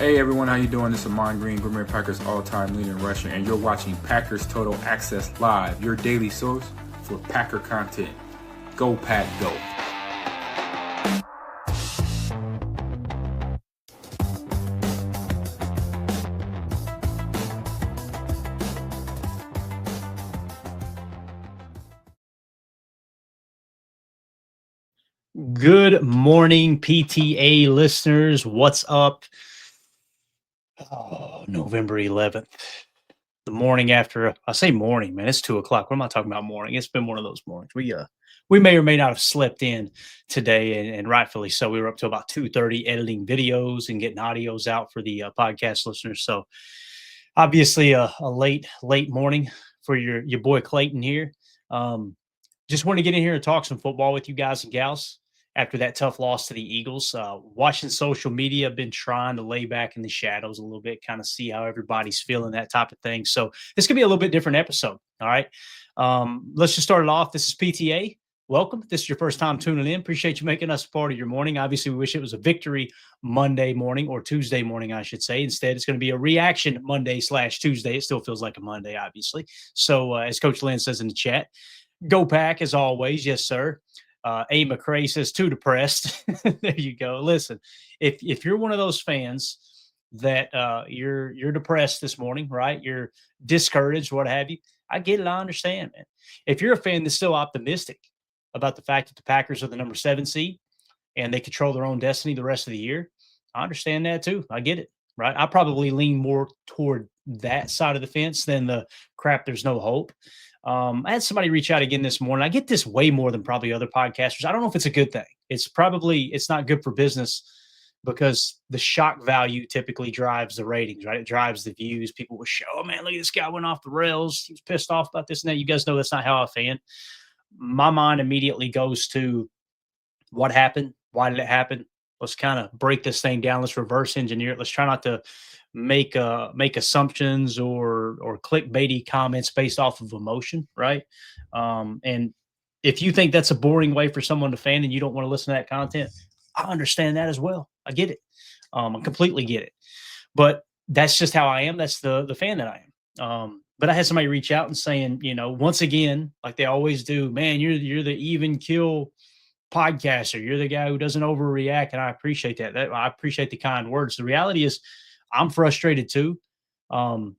Hey everyone, how you doing? This is Ahman Green, Green Bay Packers all-time leading rusher, and you're watching Packers Total Access Live, your daily source for Packer content. Go Pack, go! Good morning, PTA listeners. What's up? November 11th. The morning after, I say morning, man, it's 2:00. What am I talking about morning? It's been one of those mornings. We may or may not have slept in today, and rightfully so. We were up to about 2:30 editing videos and getting audios out for the podcast listeners. So obviously a late morning for your boy Clayton here. Just want to get in here and talk some football with you guys and gals after that tough loss to the Eagles. Watching social media, I've been trying to lay back in the shadows a little bit, kind of see how everybody's feeling, that type of thing. So this could be a little bit different episode. All right. Let's just start it off. This is PTA. Welcome. If this is your first time tuning in, appreciate you making us a part of your morning. Obviously, we wish it was a victory Monday morning, or Tuesday morning, I should say. Instead, it's going to be a reaction Monday/Tuesday. It still feels like a Monday, obviously. So as Coach Lynn says in the chat, go Pack as always. Yes, sir. A. McCrae says too depressed. There you go. Listen, if you're one of those fans that you're depressed this morning, right? You're discouraged, what have you. I get it. I understand, man. If you're a fan that's still optimistic about the fact that the Packers are the number 7 seed and they control their own destiny the rest of the year, I understand that too. I get it, right? I probably lean more toward that side of the fence than the crap, there's no hope. I had somebody reach out again this morning. I get this way more than probably other podcasters. I don't know if it's a good thing. It's not good for business because the shock value typically drives the ratings, right? It drives the views. People will show, oh man, look at this guy went off the rails. He was pissed off about this and that. You guys know that's not how I fan. My mind immediately goes to what happened? Why did it happen? Let's kind of break this thing down. Let's reverse engineer it. Let's try not to make assumptions or clickbaity comments based off of emotion, right? And if you think that's a boring way for someone to fan and you don't want to listen to that content, I understand that as well. I get it. I completely get it. But that's just how I am. That's the fan that I am. But I had somebody reach out and saying, once again, like they always do, man, you're the even kill podcaster. You're the guy who doesn't overreact, and I appreciate that. I appreciate the kind words. The reality is, I'm frustrated too. I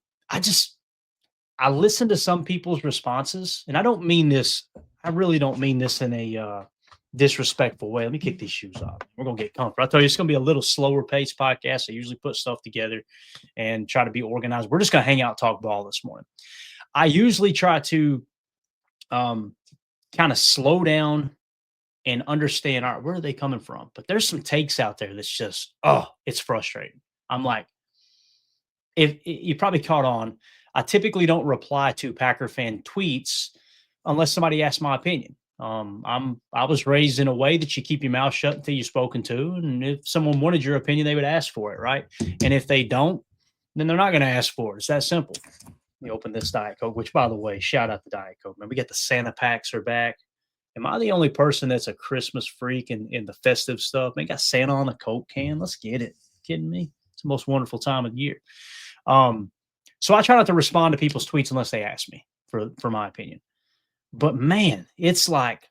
listen to some people's responses, and I don't mean this. I really don't mean this in a disrespectful way. Let me kick these shoes off. We're gonna get comfortable. I tell you, it's gonna be a little slower paced podcast. I usually put stuff together and try to be organized. We're just gonna hang out, talk ball this morning. I usually try to kind of slow down and understand, all right, where are they coming from? But there's some takes out there that's just, it's frustrating. I'm like, if you probably caught on, I typically don't reply to Packer fan tweets unless somebody asks my opinion. I was raised in a way that you keep your mouth shut until you're spoken to. And if someone wanted your opinion, they would ask for it, right? And if they don't, then they're not going to ask for it. It's that simple. Let me open this Diet Coke, which, by the way, shout out to Diet Coke, man. We got the Santa packs are back. Am I the only person that's a Christmas freak and in the festive stuff? Man, got Santa on the Coke can. Let's get it. Kidding me? It's the most wonderful time of the year. So I try not to respond to people's tweets unless they ask me for my opinion. But man, it's like,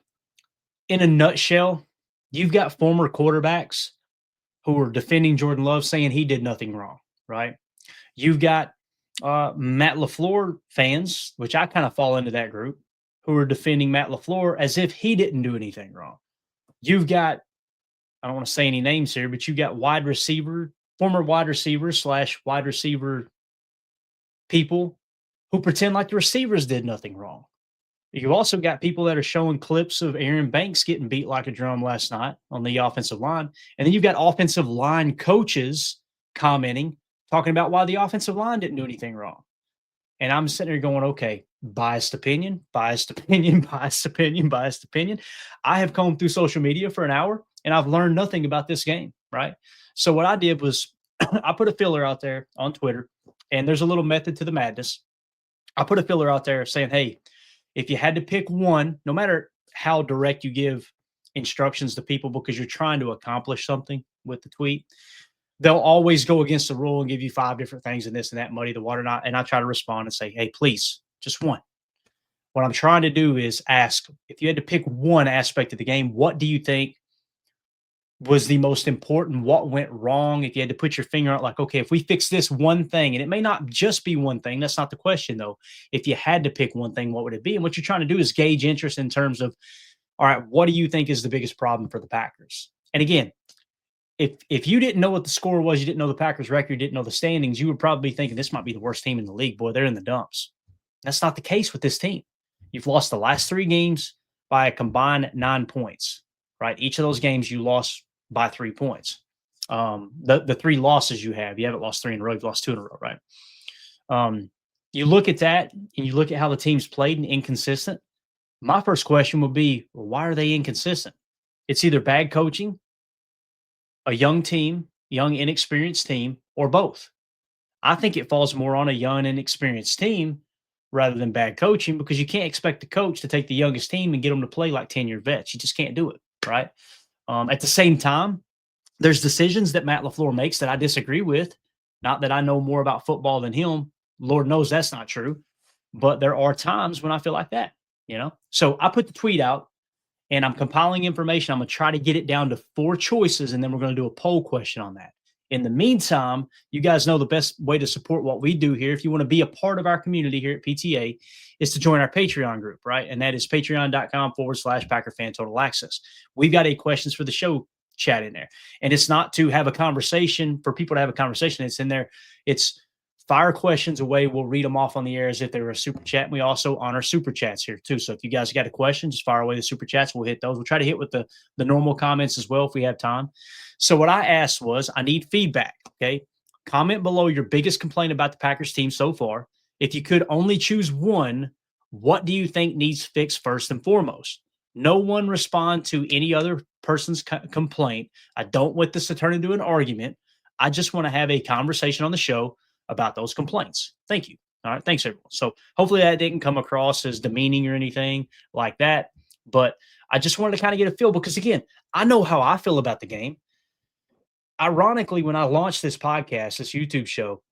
in a nutshell, you've got former quarterbacks who are defending Jordan Love, saying he did nothing wrong, right? You've got Matt LaFleur fans, which I kind of fall into that group, who are defending Matt LaFleur as if he didn't do anything wrong. You've got, I don't want to say any names here, but you've got former wide receivers / wide receiver people who pretend like the receivers did nothing wrong. You've also got people that are showing clips of Aaron Banks getting beat like a drum last night on the offensive line. And then you've got offensive line coaches commenting, talking about why the offensive line didn't do anything wrong. And I'm sitting there going, okay, biased opinion, biased opinion, biased opinion, biased opinion. I have combed through social media for an hour and I've learned nothing about this game, right? So what I did was I put a filler out there on Twitter, and there's a little method to the madness. I put a filler out there saying, hey, if you had to pick one, no matter how direct you give instructions to people because you're trying to accomplish something with the tweet, they'll always go against the rule and give you 5 different things and this and that, muddy the water. And I try to respond and say, hey, please, just one. What I'm trying to do is ask, if you had to pick one aspect of the game, what do you think was the most important? What went wrong? If you had to put your finger out, like, okay, if we fix this one thing, and it may not just be one thing, that's not the question though. If you had to pick one thing, what would it be? And what you're trying to do is gauge interest in terms of, all right, what do you think is the biggest problem for the Packers? And again, if you didn't know what the score was, you didn't know the Packers record, you didn't know the standings, you would probably be thinking this might be the worst team in the league. Boy, they're in the dumps. That's not the case with this team. You've lost the last 3 games by a combined 9 points, right? Each of those games you lost by 3 points. The 3 losses you haven't lost 3 in a row, you've lost 2 in a row, right? You look at that and you look at how the team's played and inconsistent. My first question would be, well, why are they inconsistent? It's either bad coaching, a young team, young, inexperienced team, or both. I think it falls more on a young, inexperienced team rather than bad coaching, because you can't expect the coach to take the youngest team and get them to play like 10-year vets. You just can't do it, right? At the same time, there's decisions that Matt LaFleur makes that I disagree with. Not that I know more about football than him. Lord knows that's not true. But there are times when I feel like that, So I put the tweet out, and I'm compiling information. I'm going to try to get it down to 4 choices, and then we're going to do a poll question on that. In the meantime, you guys know the best way to support what we do here, if you want to be a part of our community here at PTA, is to join our Patreon group, right? And that is patreon.com/Packer Fan Total Access. We've got a questions for the show chat in there. And it's not to have a conversation, for people to have a conversation. It's in there. It's fire questions away. We'll read them off on the air as if they were a super chat. And we also honor super chats here too. So if you guys got a question, just fire away the super chats. We'll hit those. We'll try to hit with the normal comments as well if we have time. So what I asked was, I need feedback. Okay. Comment below your biggest complaint about the Packers team so far. If you could only choose one, what do you think needs fixed first and foremost? No one respond to any other person's complaint. I don't want this to turn into an argument. I just want to have a conversation on the show about those complaints. Thank you. All right. Thanks, everyone. So hopefully that didn't come across as demeaning or anything like that. But I just wanted to kind of get a feel, because, again, I know how I feel about the game. Ironically, when I launched this podcast, this YouTube show,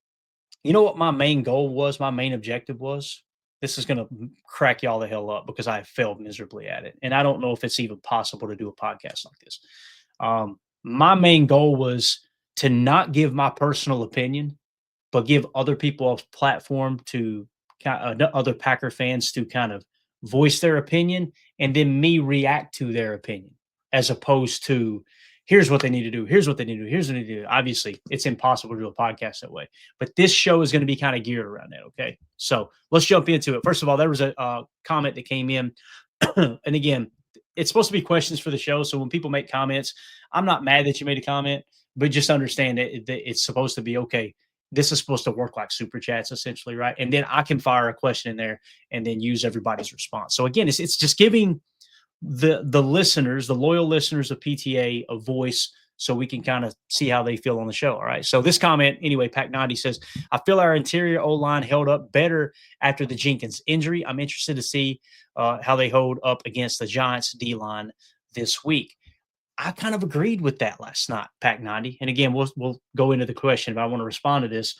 you know what my main goal was? My main objective was? This is going to crack y'all the hell up, because I failed miserably at it. And I don't know if it's even possible to do a podcast like this. My main goal was to not give my personal opinion, but give other people a platform to other Packer fans to kind of voice their opinion, and then me react to their opinion, as opposed to, here's what they need to do. Here's what they need to do. Here's what they need to do. Obviously, it's impossible to do a podcast that way. But this show is going to be kind of geared around that, okay? So let's jump into it. First of all, there was a comment that came in. And again, it's supposed to be questions for the show. So when people make comments, I'm not mad that you made a comment, but just understand that it's supposed to be, okay, this is supposed to work like super chats, essentially, right? And then I can fire a question in there and then use everybody's response. So again, it's just giving the listeners, the loyal listeners of PTA, a voice, so we can kind of see how they feel on the show. All right. So this comment, anyway, Pack90 says, I feel our interior O-line held up better after the Jenkins injury. I'm interested to see how they hold up against the Giants D-line this week. I kind of agreed with that last night, Pack90. And again, we'll go into the question, but I want to respond to this.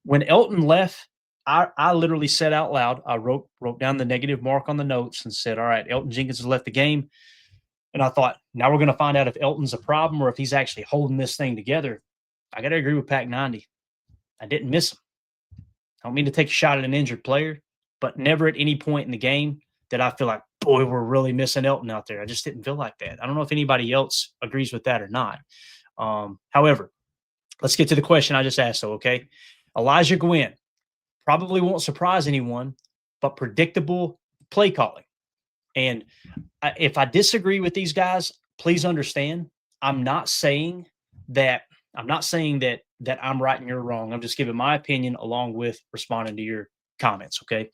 When Elton left, I literally said out loud, I wrote down the negative mark on the notes and said, all right, Elton Jenkins has left the game. And I thought, now we're going to find out if Elton's a problem or if he's actually holding this thing together. I got to agree with Pack90. I didn't miss him. I don't mean to take a shot at an injured player, but never at any point in the game did I feel like, boy, we're really missing Elton out there. I just didn't feel like that. I don't know if anybody else agrees with that or not. However, let's get to the question I just asked, though, okay? Elijah Gwynn. Probably won't surprise anyone, but predictable play calling. And if I disagree with these guys, please understand, I'm not saying that I'm right and you're wrong. I'm just giving my opinion along with responding to your comments, okay?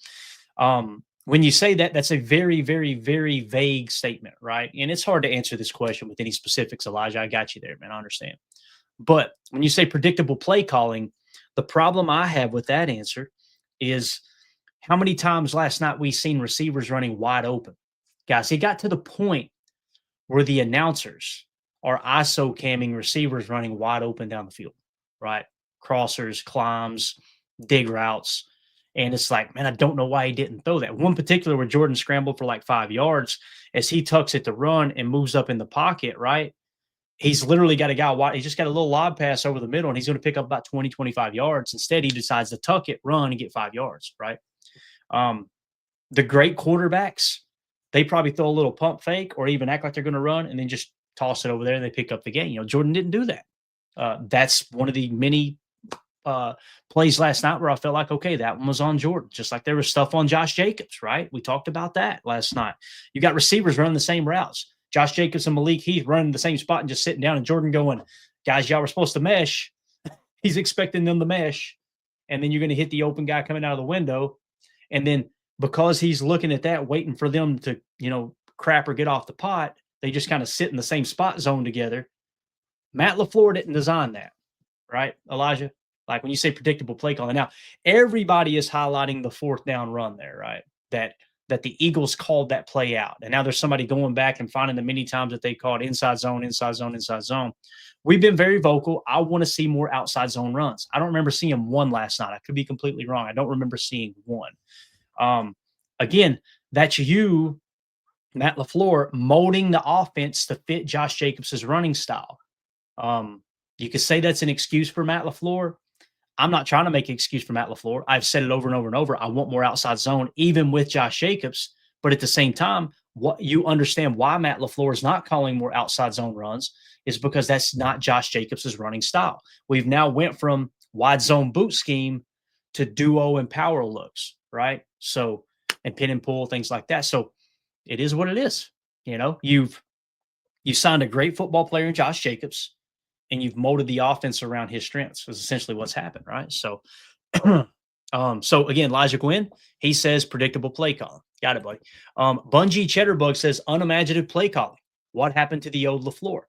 When you say that, that's a very, very, very vague statement, right? And it's hard to answer this question with any specifics, Elijah. I got you there, man. I understand. But when you say predictable play calling, the problem I have with that answer is how many times last night we seen receivers running wide open. Guys, it got to the point where the announcers are ISO camming receivers running wide open down the field, right? Crossers, climbs, dig routes. And it's like, man, I don't know why he didn't throw that. One particular where Jordan scrambled for like 5 yards as he tucks it to run and moves up in the pocket, right? He's literally got a guy wide. He's just got a little lob pass over the middle, and he's going to pick up about 20, 25 yards. Instead, he decides to tuck it, run, and get 5 yards, right? The great quarterbacks, they probably throw a little pump fake or even act like they're going to run and then just toss it over there and they pick up the game. Jordan didn't do that. That's one of the many plays last night where I felt like, okay, that one was on Jordan, just like there was stuff on Josh Jacobs, right? We talked about that last night. You got receivers running the same routes. Josh Jacobs and Malik Heath running the same spot and just sitting down, and Jordan going, guys, y'all were supposed to mesh. He's expecting them to mesh. And then you're going to hit the open guy coming out of the window. And then because he's looking at that, waiting for them to, crap or get off the pot, they just kind of sit in the same spot zone together. Matt LaFleur didn't design that, right, Elijah? Like when you say predictable play calling. Now, everybody is highlighting the fourth down run there, right? That the Eagles called that play out. And now there's somebody going back and finding the many times that they called inside zone, inside zone, inside zone. We've been very vocal. I want to see more outside zone runs. I don't remember seeing one last night. I could be completely wrong. I don't remember seeing one. Again, that's you, Matt LaFleur, molding the offense to fit Josh Jacobs' running style. You could say that's an excuse for Matt LaFleur. I'm not trying to make an excuse for Matt LaFleur. I've said it over and over and over. I want more outside zone, even with Josh Jacobs. But at the same time, what you understand why Matt LaFleur is not calling more outside zone runs is because that's not Josh Jacobs' running style. We've now went from wide zone boot scheme to duo and power looks, right? So, and pin and pull, things like that. So it is what it is. You signed a great football player in Josh Jacobs, and you've molded the offense around his strengths is essentially what's happened, right? So, so again, Elijah Gwynn, he says predictable play calling. Got it, buddy. Bungie Cheddarbug says unimaginative play calling. What happened to the old LaFleur?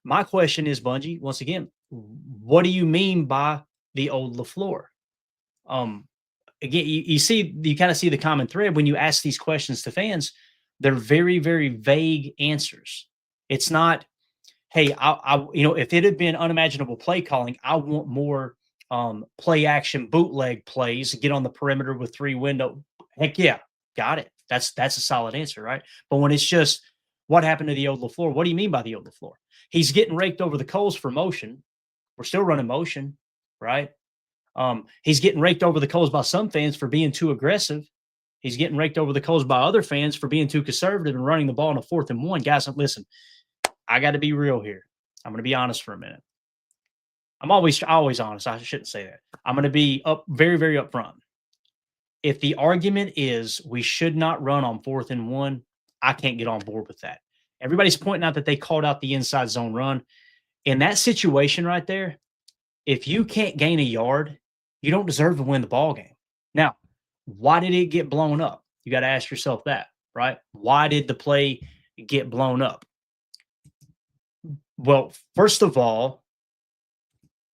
My question is, Bungie, once again, what do you mean by the old LaFleur? Again, you kind of see the common thread when you ask these questions to fans. They're very, very vague answers. It's not, hey, if it had been unimaginable play calling, I want more play action bootleg plays, get on the perimeter with 3 window. Heck yeah, got it. That's a solid answer, right? But when it's just what happened to the old LaFleur, what do you mean by the old LaFleur? He's getting raked over the coals for motion. We're still running motion, right? He's getting raked over the coals by some fans for being too aggressive. He's getting raked over the coals by other fans for being too conservative and running the ball in a 4th and 1. Guys, listen, I got to be real here. I'm going to be honest for a minute. I'm always honest. I shouldn't say that. I'm going to be very, very upfront. If the argument is we should not run on 4th and 1, I can't get on board with that. Everybody's pointing out that they called out the inside zone run. In that situation right there, if you can't gain a yard, you don't deserve to win the ball game. Now, why did it get blown up? You got to ask yourself that, right? Why did the play get blown up? Well, first of all,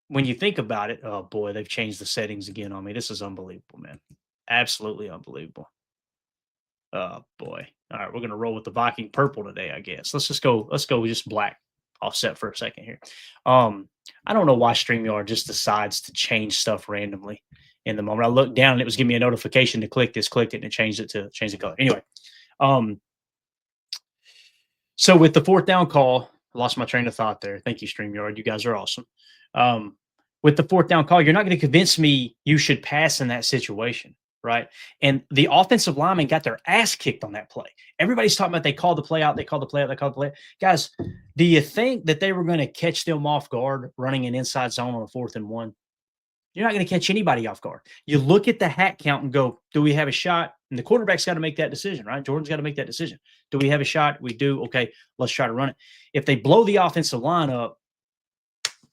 when you think about it, oh boy, they've changed the settings again on me. This is unbelievable, man. Absolutely unbelievable. Oh boy. All right, we're going to roll with the Viking purple today, I guess. Let's go with just black offset for a second here. I don't know why StreamYard just decides to change stuff randomly in the moment. I looked down and it was giving me a notification to click this, clicked it, and it changed the color. Anyway, so with the 4th down call, I lost my train of thought there. Thank you, StreamYard. You guys are awesome. With the 4th down call, you're not going to convince me you should pass in that situation, right? And the offensive lineman got their ass kicked on that play. Everybody's talking about they called the play out. Guys, do you think that they were going to catch them off guard running an inside zone on a 4th and 1? You're not going to catch anybody off guard. You look at the hat count and go, do we have a shot? And the quarterback's got to make that decision, right? Jordan's got to make that decision. Do we have a shot? We do. Okay, let's try to run it. If they blow the offensive line up,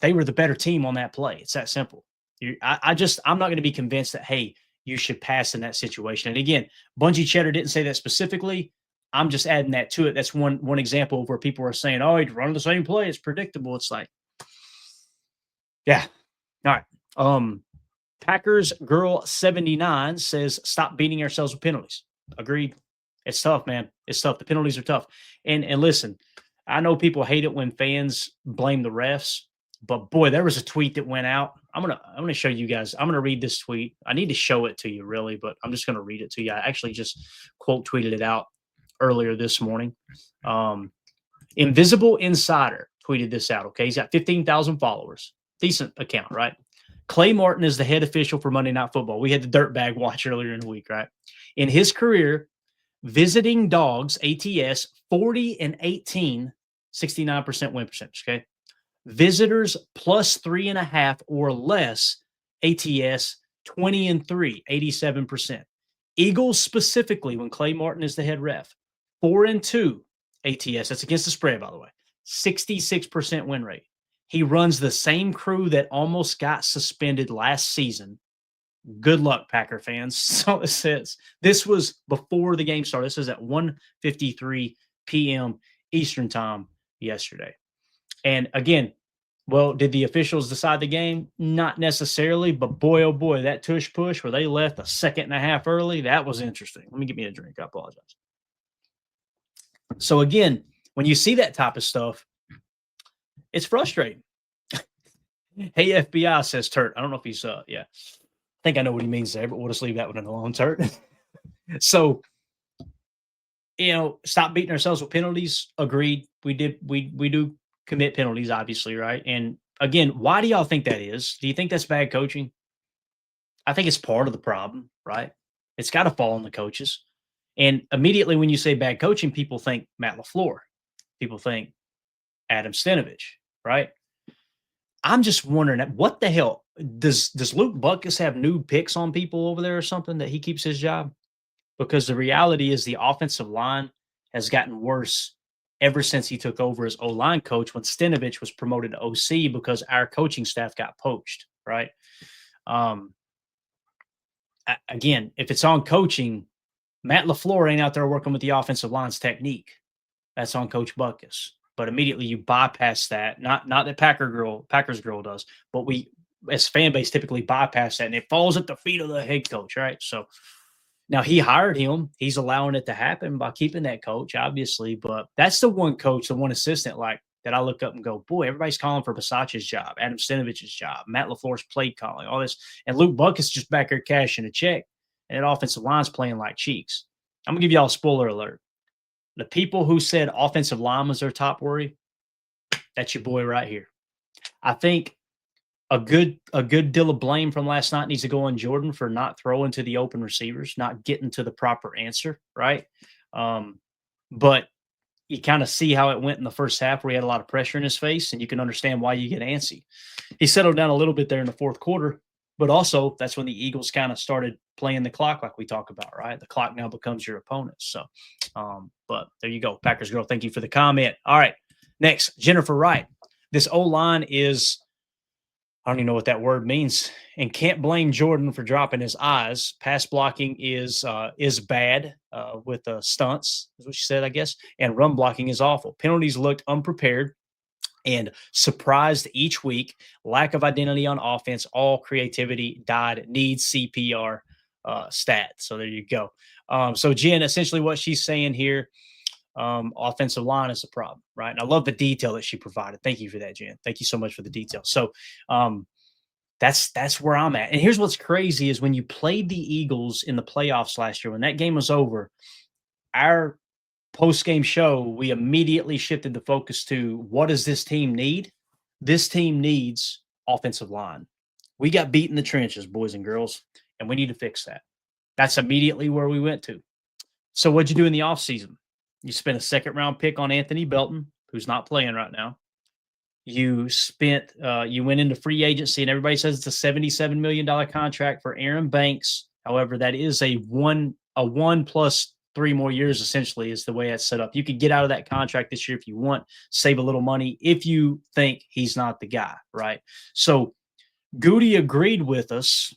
they were the better team on that play. It's that simple. I'm not going to be convinced that, hey, you should pass in that situation. And again, Bungie Cheddar didn't say that specifically. I'm just adding that to it. That's one example of where people are saying, oh, he's running the same play. It's predictable. It's like, yeah. All right. Packers Girl 79 says, stop beating ourselves with penalties. Agreed. It's tough, man. It's tough. The penalties are tough. And listen, I know people hate it when fans blame the refs, but boy, there was a tweet that went out. I'm gonna show you guys. I'm gonna read this tweet. I need to show it to you really, but I'm just gonna read it to you. I actually just quote tweeted it out earlier this morning. Invisible Insider tweeted this out. Okay, he's got 15,000 followers. Decent account, right? Clay Martin is the head official for Monday Night Football. We had the Dirtbag watch earlier in the week, right? In his career, visiting dogs, ATS, 40-18, 69% win percentage, okay? Visitors plus 3.5 or less, ATS, 20-3, 87%. Eagles specifically, when Clay Martin is the head ref, 4-2 ATS. That's against the spread, by the way. 66% win rate. He runs the same crew that almost got suspended last season. Good luck, Packer fans. So it says this was before the game started. This is at 1:53 p.m. Eastern time yesterday. And again, well, did the officials decide the game? Not necessarily, but boy, oh boy, that tush push where they left a second and a half early, that was interesting. Let me get me a drink. I apologize. So again, when you see that type of stuff, it's frustrating. Hey, FBI, says Turt. I don't know if he's, yeah. I think I know what he means there, but we'll just leave that one alone, Turt. So, stop beating ourselves with penalties. Agreed. We do commit penalties, obviously, right? And again, why do y'all think that is? Do you think that's bad coaching? I think it's part of the problem, right? It's got to fall on the coaches. And immediately when you say bad coaching, people think Matt LaFleur. People think Adam Stenavich, right? I'm just wondering, what the hell? Does Luke Butkus have new picks on people over there or something that he keeps his job? Because the reality is the offensive line has gotten worse ever since he took over as O-line coach when Stenavich was promoted to OC because our coaching staff got poached, right? Again, if it's on coaching, Matt LaFleur ain't out there working with the offensive line's technique. That's on Coach Butkus. But immediately you bypass that. Not that Packers girl does, but we as fan base typically bypass that, and it falls at the feet of the head coach, right? So now he hired him. He's allowing it to happen by keeping that coach, obviously. But that's the one coach, the one assistant, like that I look up and go, boy, everybody's calling for Bisaccia's job, Adam Stanovich's job, Matt LaFleur's play calling, all this. And Luke Butkus just back there cashing a check, and that offensive line's playing like cheeks. I'm going to give y'all a spoiler alert. The people who said offensive line was their top worry, that's your boy right here. I think a good deal of blame from last night needs to go on Jordan for not throwing to the open receivers, not getting to the proper answer, right? But you kind of see how it went in the first half where he had a lot of pressure in his face, and you can understand why you get antsy. He settled down a little bit there in the fourth quarter, but also that's when the Eagles kind of started playing the clock like we talk about, right? The clock now becomes your opponent. So, but there you go. Packers girl, thank you for the comment. All right, next, Jennifer Wright. This O-line is, I don't even know what that word means, and can't blame Jordan for dropping his eyes. Pass blocking is bad with stunts, is what she said, I guess, and run blocking is awful. Penalties looked unprepared and surprised each week. Lack of identity on offense, all creativity died. Needs CPR stat. So there you go. So Jen, essentially what she's saying here, offensive line is a problem, right? And I love the detail that she provided. Thank you for that, Jen. Thank you so much for the detail. So that's where I'm at. And here's what's crazy is when you played the Eagles in the playoffs last year, when that game was over, our post-game show, we immediately shifted the focus to what does this team need? This team needs offensive line. We got beat in the trenches, boys and girls, and we need to fix that. That's immediately where we went to. So what'd you do in the offseason? You spent a second-round pick on Anthony Belton, who's not playing right now. You went into free agency, and everybody says it's a $77 million contract for Aaron Banks. However, that is a one plus 3 more years, essentially, is the way it's set up. You could get out of that contract this year if you want, save a little money if you think he's not the guy, right? So Goody agreed with us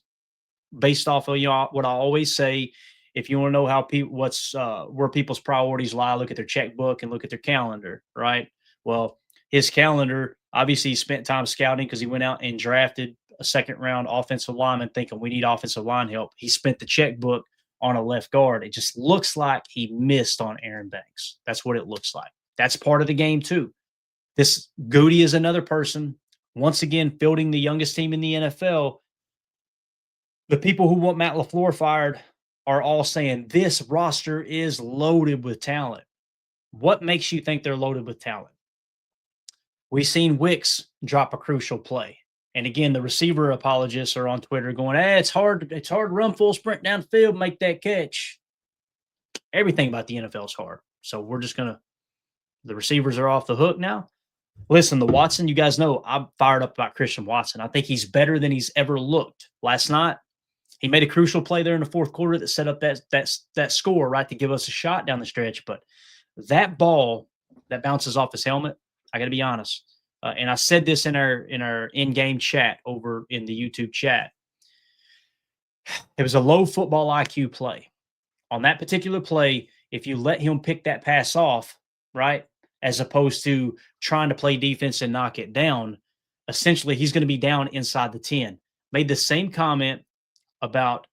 based off of what I always say. If you want to know how where people's priorities lie, look at their checkbook and look at their calendar, right? Well, his calendar, obviously he spent time scouting because he went out and drafted a second-round offensive lineman thinking we need offensive line help. He spent the checkbook on a left guard. It just looks like he missed on Aaron Banks. That's what it looks like. That's part of the game too. This Goody is another person, once again, fielding the youngest team in the NFL. The people who want Matt LaFleur fired are all saying this roster is loaded with talent. What makes you think they're loaded with talent? We've seen Wicks drop a crucial play. And again, the receiver apologists are on Twitter going, hey, it's hard to run full sprint down the field, make that catch. Everything about the NFL is hard. So we're just going to, the receivers are off the hook now. Listen, the Watson, you guys know I'm fired up about Christian Watson. I think he's better than he's ever looked. Last night, he made a crucial play there in the fourth quarter that set up that score, right, to give us a shot down the stretch. But that ball that bounces off his helmet, I got to be honest, and I said this in our in-game chat over in the YouTube chat. It was a low football IQ play. On that particular play, if you let him pick that pass off, right, as opposed to trying to play defense and knock it down, essentially he's going to be down inside the 10. Made the same comment about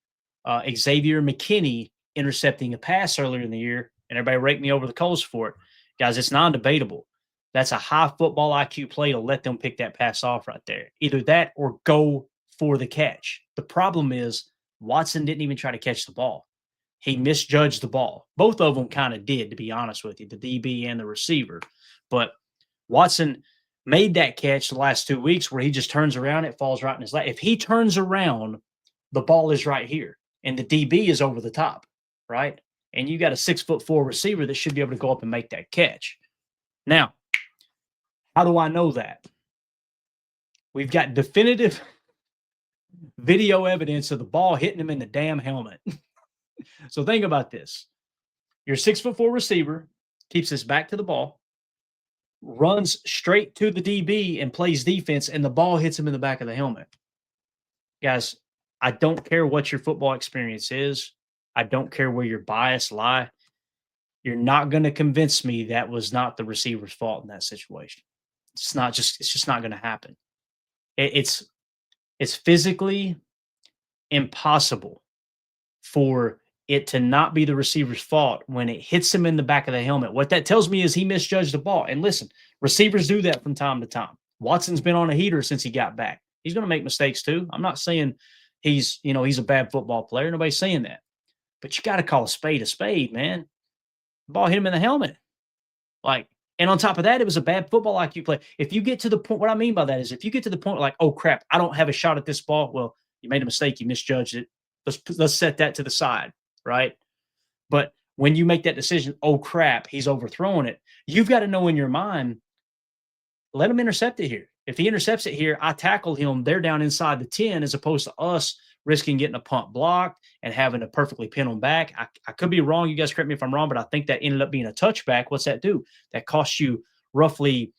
Xavier McKinney intercepting a pass earlier in the year, and everybody raked me over the coals for it. Guys, it's non-debatable. That's a high football IQ play to let them pick that pass off right there. Either that or go for the catch. The problem is Watson didn't even try to catch the ball. He misjudged the ball. Both of them kind of did, to be honest with you, the DB and the receiver. But Watson made that catch the last 2 weeks where he just turns around, it falls right in his lap. If he turns around, the ball is right here, and the DB is over the top, right? And you got a 6'4" receiver that should be able to go up and make that catch. Now, how do I know that? We've got definitive video evidence of the ball hitting him in the damn helmet. So think about this. Your 6'4" receiver keeps his back to the ball, runs straight to the DB and plays defense, and the ball hits him in the back of the helmet. Guys, I don't care what your football experience is. I don't care where your bias lie. You're not going to convince me that was not the receiver's fault in that situation. It's just not going to happen. It's physically impossible for it to not be the receiver's fault when it hits him in the back of the helmet. What that tells me is he misjudged the ball. And listen, receivers do that from time to time. Watson's been on a heater since he got back. He's going to make mistakes too. I'm not saying he's a bad football player. Nobody's saying that. But you got to call a spade, man. The ball hit him in the helmet. And on top of that, it was a bad football IQ play. If you get to the point, what I mean by that is if you get to the point like, oh crap, I don't have a shot at this ball. Well, you made a mistake. You misjudged it. Let's set that to the side, right? But when you make that decision, oh crap, he's overthrowing it. You've got to know in your mind, let him intercept it here. If he intercepts it here, I tackle him. They're down inside the 10 as opposed to us risking getting a punt blocked and having to perfectly pin them back. I could be wrong. You guys correct me if I'm wrong, but I think that ended up being a touchback. What's that do? That costs you roughly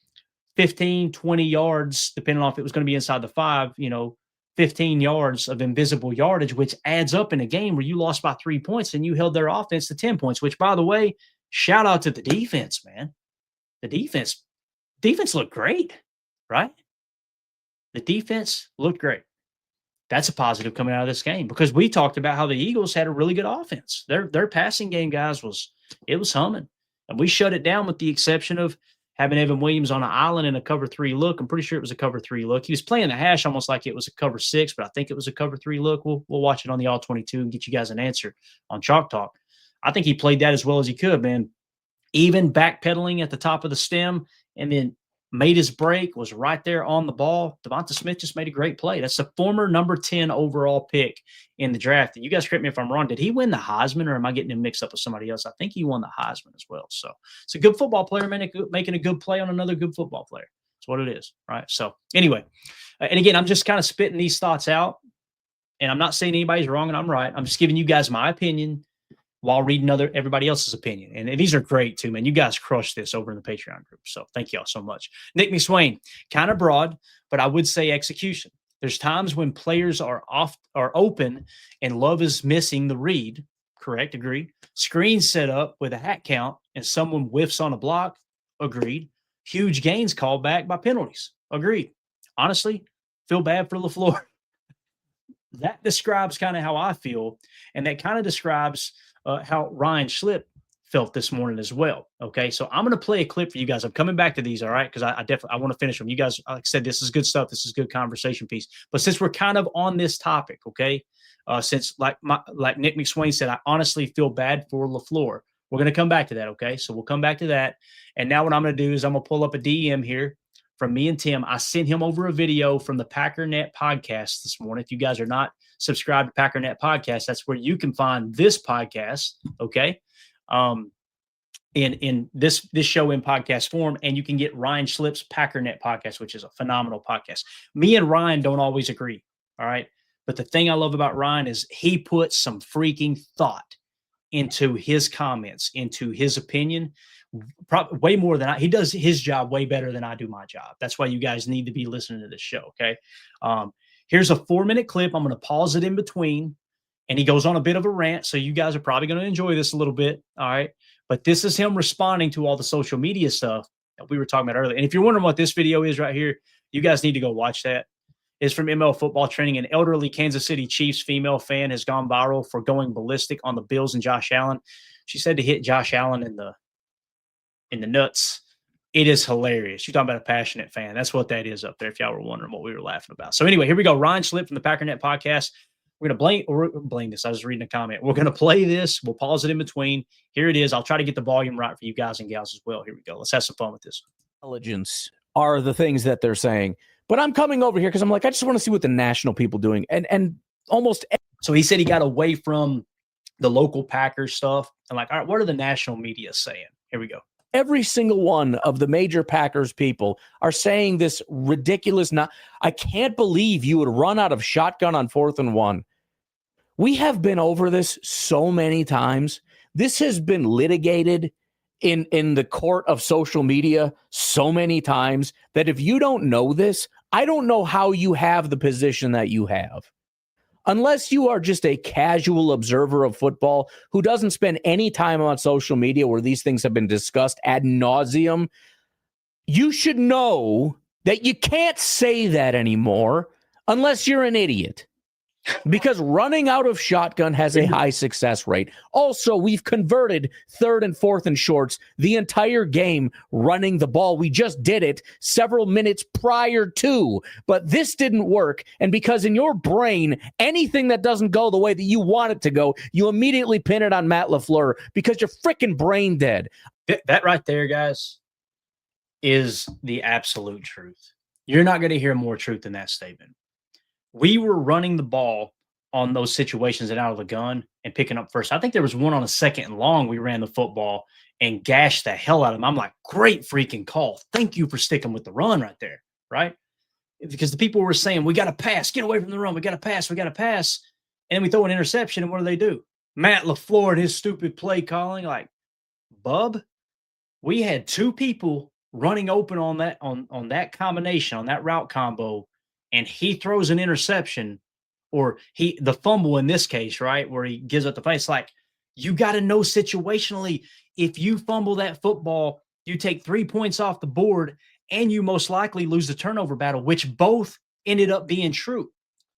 15, 20 yards, depending on if it was going to be inside the 5, 15 yards of invisible yardage, which adds up in a game where you lost by 3 points and you held their offense to 10 points, which, by the way, shout out to the defense, man. The defense looked great, right? The defense looked great. That's a positive coming out of this game because we talked about how the Eagles had a really good offense. Their passing game, guys, was humming. And we shut it down with the exception of having Evan Williams on an island in a cover 3 look. I'm pretty sure it was a cover 3 look. He was playing the hash almost like it was a cover 6, but I think it was a cover 3 look. We'll watch it on the All-22 and get you guys an answer on Chalk Talk. I think he played that as well as he could, man. Even backpedaling at the top of the stem and then made his break, was right there on the ball. Devonta Smith just made a great play. That's the former number 10 overall pick in the draft. And you guys correct me if I'm wrong. Did he win the Heisman or am I getting him mixed up with somebody else? I think he won the Heisman as well. So it's a good football player, man, making a good play on another good football player. That's what it is, right? So anyway, and again, I'm just kind of spitting these thoughts out, and I'm not saying anybody's wrong and I'm right. I'm just giving you guys my opinion while reading everybody else's opinion. And these are great too, man. You guys crushed this over in the Patreon group. So thank y'all so much. Nick McSwain, kind of broad, but I would say execution. There's times when players are open and Love is missing the read. Correct. Agreed. Screen set up with a hat count and someone whiffs on a block. Agreed. Huge gains called back by penalties. Agreed. Honestly, feel bad for LaFleur. That describes kind of how I feel. And that kind of describes how Ryan Schlipp felt this morning as well. Okay. So I'm going to play a clip for you guys. I'm coming back to these. All right. Cause I definitely, I want to finish them. You guys, like I said, this is good stuff. This is good conversation piece. But since we're kind of on this topic, okay. Since like Nick McSwain said, I honestly feel bad for LaFleur. We're going to come back to that. Okay. So we'll come back to that. And now what I'm going to do is I'm going to pull up a DM here from me and Tim. I sent him over a video from the Packernet podcast this morning. If you guys are not subscribed to Packernet podcast, that's where you can find this podcast. Okay. In this show in podcast form, and you can get Ryan Schlip's Packernet podcast, which is a phenomenal podcast. Me and Ryan don't always agree. All right. But the thing I love about Ryan is he puts some freaking thought into his comments, into his opinion, way more than he does his job way better than I do my job. That's why you guys need to be listening to this show. Okay. Here's a 4-minute clip. I'm going to pause it in between, and he goes on a bit of a rant. So you guys are probably going to enjoy this a little bit. All right. But this is him responding to all the social media stuff that we were talking about earlier. And if you're wondering what this video is right here, you guys need to go watch that. It's from ML Football Training. An elderly Kansas City Chiefs female fan has gone viral for going ballistic on the Bills and Josh Allen. She said to hit Josh Allen in the nuts. It is hilarious. You're talking about a passionate fan. That's what that is up there, if y'all were wondering what we were laughing about. So anyway, here we go. Ryan Schlip from the Packernet podcast. We're going to blame this. I was reading a comment. We're going to play this. We'll pause it in between. Here it is. I'll try to get the volume right for you guys and gals as well. Here we go. Let's have some fun with this. Intelligence are the things that they're saying. But I'm coming over here because I'm like, I just want to see what the national people doing. And almost. So he said he got away from the local Packers stuff. And like, all right, what are the national media saying? Here we go. Every single one of the major Packers people are saying this ridiculous. I can't believe you would run out of shotgun on 4th and 1. We have been over this so many times. This has been litigated in the court of social media so many times that if you don't know this, I don't know how you have the position that you have. Unless you are just a casual observer of football who doesn't spend any time on social media where these things have been discussed ad nauseum, you should know that you can't say that anymore unless you're an idiot. Because running out of shotgun has a high success rate. Also, we've converted 3rd and 4th and shorts the entire game running the ball. We just did it several minutes prior to, but this didn't work. And because in your brain, anything that doesn't go the way that you want it to go, you immediately pin it on Matt LaFleur because you're freaking brain dead. That right there, guys, is the absolute truth. You're not going to hear more truth than that statement. We were running the ball on those situations and out of the gun and picking up first. I think there was one on a 2nd and long. We ran the football and gashed the hell out of them. I'm like, great freaking call. Thank you for sticking with the run right there, right? Because the people were saying, we got to pass. Get away from the run. We got to pass. We got to pass. And then we throw an interception, and what do? Matt LaFleur and his stupid play calling, like, bub, we had 2 people running open on that combination, on that route combo, and he throws an interception, or the fumble in this case, right, where he gives up the play. It's like, you got to know situationally, if you fumble that football, you take 3 points off the board, and you most likely lose the turnover battle, which both ended up being true.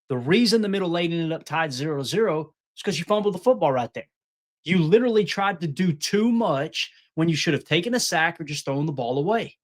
The reason the middle lane ended up tied 0-0 is because you fumbled the football right there. You literally tried to do too much when you should have taken a sack or just thrown the ball away.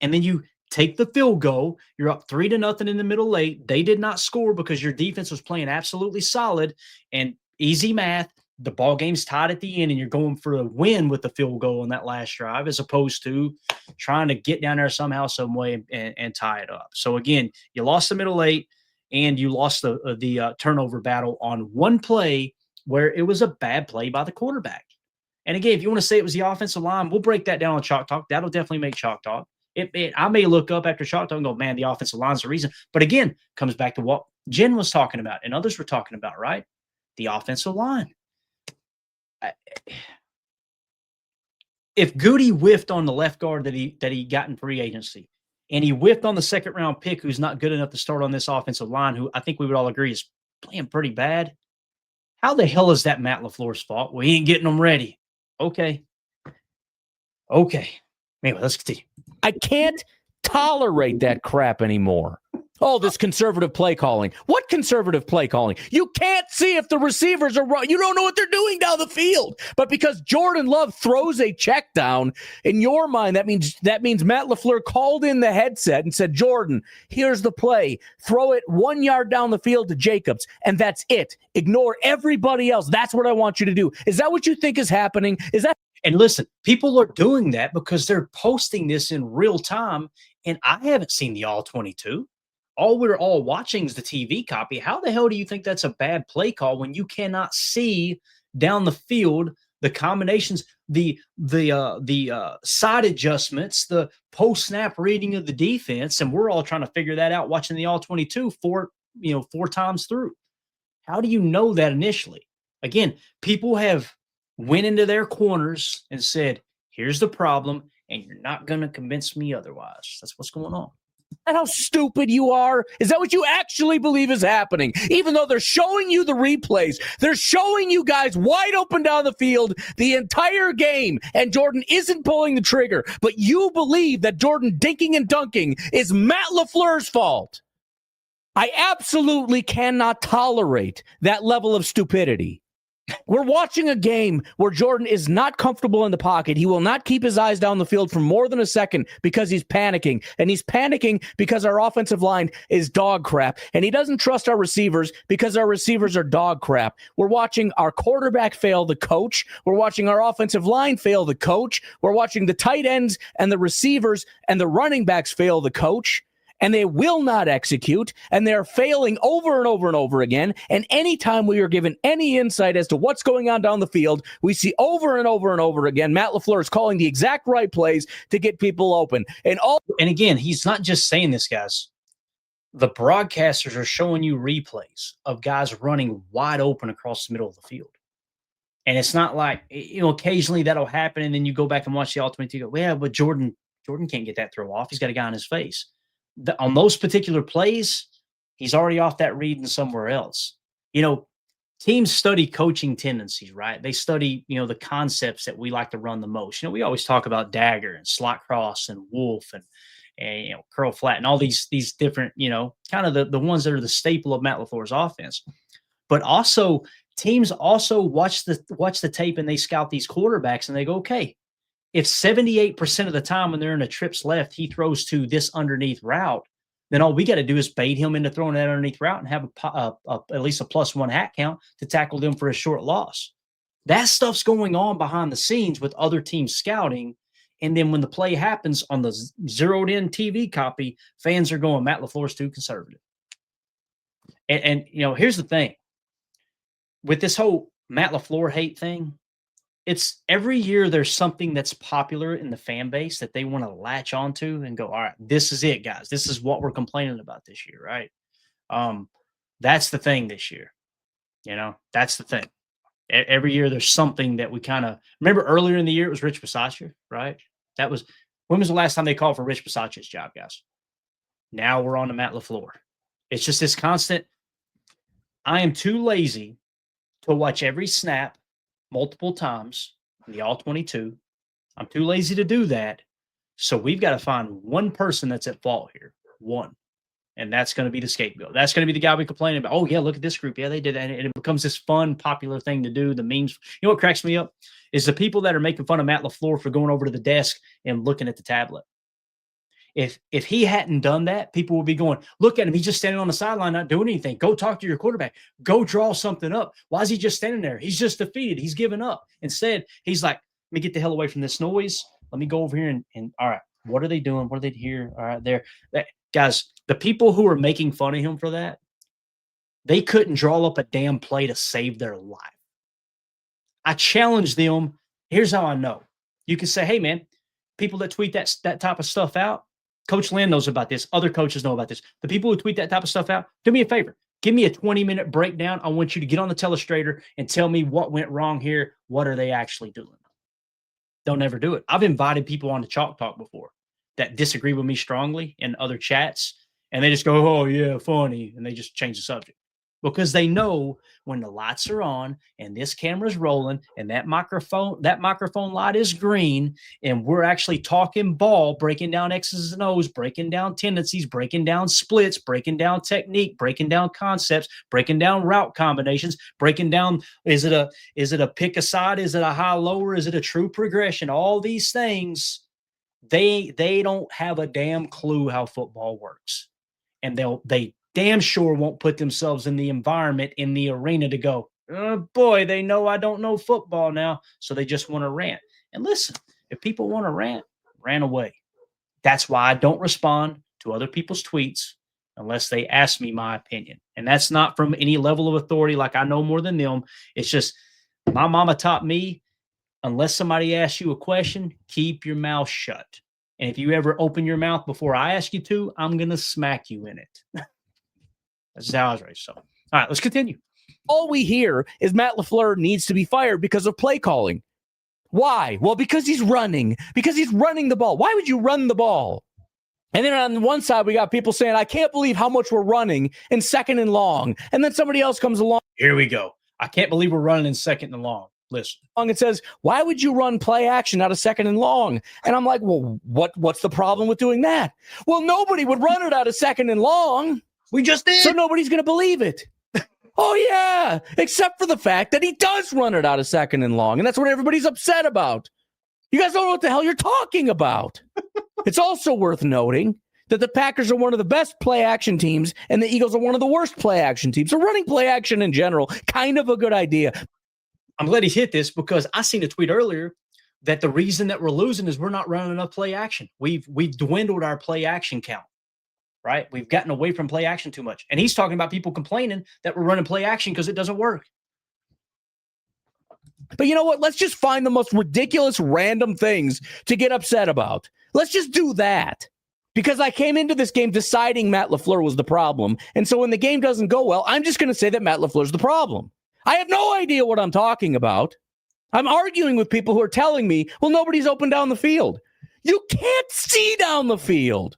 And then you take the field goal. You're up 3-0 in the middle late. They did not score because your defense was playing absolutely solid, and easy math. The ball game's tied at the end, and you're going for a win with the field goal on that last drive, as opposed to trying to get down there somehow, some way, and tie it up. So again, you lost the middle eight, and you lost the turnover battle on one play where it was a bad play by the quarterback. And again, if you want to say it was the offensive line, we'll break that down on Chalk Talk. That'll definitely make Chalk Talk. I may look up after Chalk Talk and go, man, the offensive line's the reason. But again, comes back to what Jen was talking about and others were talking about, right? The offensive line. If Goody whiffed on the left guard that he got in free agency, and he whiffed on the 2nd round pick who's not good enough to start on this offensive line, who I think we would all agree is playing pretty bad, how the hell is that Matt LaFleur's fault? Well, he ain't getting them ready. Okay. Anyway, let's continue. I can't tolerate that crap anymore. Oh, this conservative play calling. What conservative play calling? You can't see if the receivers are wrong. You don't know what they're doing down the field. But because Jordan Love throws a check down, in your mind, that means Matt LaFleur called in the headset and said, Jordan, here's the play. Throw it 1 yard down the field to Jacobs, and that's it. Ignore everybody else. That's what I want you to do. Is that what you think is happening? Is that? And listen, people are doing that because they're posting this in real time, and I haven't seen the all 22. All we're all watching is the TV copy. How the hell do you think that's a bad play call when you cannot see down the field the combinations, the side adjustments, the post snap reading of the defense, and we're all trying to figure that out watching the all 22 four times through. How do you know that initially? Again, people have went into their corners and said, "Here's the problem, and you're not going to convince me otherwise." That's what's going on. And how stupid you are? Is that what you actually believe is happening? Even though they're showing you the replays, they're showing you guys wide open down the field the entire game, and Jordan isn't pulling the trigger, but you believe that Jordan dinking and dunking is Matt LaFleur's fault. I absolutely cannot tolerate that level of stupidity. We're watching a game where Jordan is not comfortable in the pocket. He will not keep his eyes down the field for more than a second because he's panicking. And he's panicking because our offensive line is dog crap. And he doesn't trust our receivers because our receivers are dog crap. We're watching our quarterback fail the coach. We're watching our offensive line fail the coach. We're watching the tight ends and the receivers and the running backs fail the coach. And they will not execute, and they're failing over and over and over again. And anytime we are given any insight as to what's going on down the field, we see over and over and over again Matt LaFleur is calling the exact right plays to get people open. And again, he's not just saying this, guys. The broadcasters are showing you replays of guys running wide open across the middle of the field. And it's not like, occasionally that'll happen, and then you go back and watch the all 22. You go, yeah, but Jordan can't get that throw off. He's got a guy in his face. On those particular plays, he's already off that read and somewhere else. Teams study coaching tendencies, right? They study, the concepts that we like to run the most. We always talk about dagger and slot cross and wolf and curl flat and all these different, kind of the ones that are the staple of Matt LaFleur's offense. But also teams also watch the tape and they scout these quarterbacks and they go, okay, if 78% of the time when they're in a trips left, he throws to this underneath route, then all we got to do is bait him into throwing that underneath route and have at least a +1 hat count to tackle them for a short loss. That stuff's going on behind the scenes with other teams scouting. And then when the play happens on the zeroed in TV copy, fans are going, Matt LaFleur's too conservative. And here's the thing. With this whole Matt LaFleur hate thing, it's every year there's something that's popular in the fan base that they want to latch onto and go, all right, this is it, guys. This is what we're complaining about this year, right? That's the thing this year. That's the thing. Every year there's something that we kind of remember earlier in the year. It was Rich Bisaccia, right? When was the last time they called for Rich Bisaccia's job, guys? Now we're on to Matt LaFleur. It's just this constant. I am too lazy to watch every snap multiple times in the all 22. I'm too lazy to do that. So we've got to find one person that's at fault here. One. And that's going to be the scapegoat. That's going to be the guy we complain about. Oh, yeah, look at this group. Yeah, they did that. And it becomes this fun, popular thing to do. The memes. What cracks me up is the people that are making fun of Matt LaFleur for going over to the desk and looking at the tablet. If he hadn't done that, people would be going, look at him. He's just standing on the sideline, not doing anything. Go talk to your quarterback. Go draw something up. Why is he just standing there? He's just defeated. He's given up. Instead, he's like, let me get the hell away from this noise. Let me go over here and all right, what are they doing? What are they here? All right, there. Guys, the people who are making fun of him for that, they couldn't draw up a damn play to save their life. I challenge them. Here's how I know. You can say, hey, man, people that tweet that type of stuff out, Coach Lynn knows about this. Other coaches know about this. The people who tweet that type of stuff out, do me a favor. Give me a 20-minute breakdown. I want you to get on the telestrator and tell me what went wrong here. What are they actually doing? They'll never do it. I've invited people on the Chalk Talk before that disagree with me strongly in other chats, and they just go, oh, yeah, funny, and they just change the subject. because they know when the lights are on and this camera's rolling and that microphone light is green and we're actually talking ball, breaking down X's and O's, breaking down tendencies, breaking down splits, breaking down technique, breaking down concepts, breaking down route combinations, breaking down is it a pick aside, is it a high lower, is it a true progression? All these things, they don't have a damn clue how football works. And they damn sure won't put themselves in the environment, in the arena to go, oh boy, they know I don't know football now. So they just want to rant. And listen, if people want to rant away. That's why I don't respond to other people's tweets unless they ask me my opinion. And that's not from any level of authority, like I know more than them. It's just my mama taught me, unless somebody asks you a question, keep your mouth shut. And if you ever open your mouth before I ask you to, I'm going to smack you in it. That's how I was raised. So, all right, let's continue. All we hear is Matt LaFleur needs to be fired because of play calling. Why? Well, because he's running the ball. Why would you run the ball? And then on one side, we got people saying, I can't believe how much we're running in second and long. And then somebody else comes along. Here we go. I can't believe we're running in second and long. Listen. And says, why would you run play action out of second and long? And I'm like, well, what's the problem with doing that? Well, nobody would run it out of second and long. We just did. So nobody's going to believe it. Oh, yeah. Except for the fact that he does run it out of second and long. And that's what everybody's upset about. You guys don't know what the hell you're talking about. It's also worth noting that the Packers are one of the best play action teams and the Eagles are one of the worst play action teams. So running play action in general, kind of a good idea. I'm glad he hit this because I seen a tweet earlier that the reason that we're losing is we're not running enough play action. We've dwindled our play action count, right? We've gotten away from play action too much. And he's talking about people complaining that we're running play action because it doesn't work. But you know what? Let's just find the most ridiculous random things to get upset about. Let's just do that. Because I came into this game deciding Matt LaFleur was the problem. And so when the game doesn't go well, I'm just going to say that Matt LaFleur's the problem. I have no idea what I'm talking about. I'm arguing with people who are telling me, well, nobody's open down the field. You can't see down the field.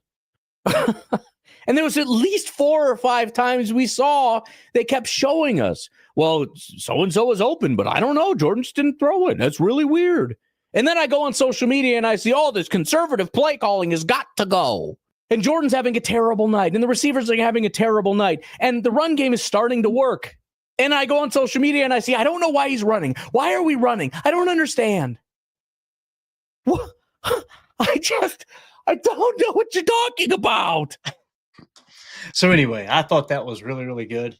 And there was at least 4 or 5 times we saw they kept showing us, well, so-and-so is open, but I don't know. Jordan just didn't throw it. That's really weird. And then I go on social media and I see, oh, this conservative play calling has got to go. And Jordan's having a terrible night. And the receivers are having a terrible night. And the run game is starting to work. And I go on social media and I see, I don't know why he's running. Why are we running? I don't understand. What? I don't know what you're talking about. So anyway, I thought that was really, really good.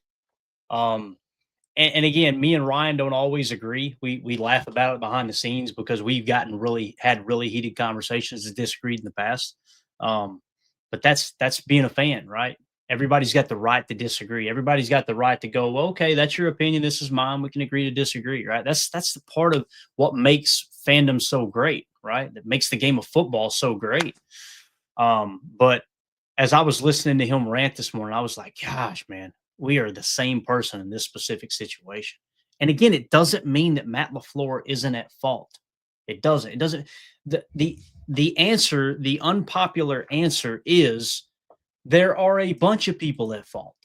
And again, me and Ryan don't always agree. We laugh about it behind the scenes because we've had really heated conversations and disagreed in the past. But that's being a fan, right? Everybody's got the right to disagree. Everybody's got the right to go, well, okay, that's your opinion. This is mine. We can agree to disagree, right? That's the part of what makes fandom so great, right? That makes the game of football so great. But as I was listening to him rant this morning, I was like, gosh, man, we are the same person in this specific situation. And again, it doesn't mean that Matt LaFleur isn't at fault. It doesn't. It doesn't. The answer, the unpopular answer is there are a bunch of people at fault.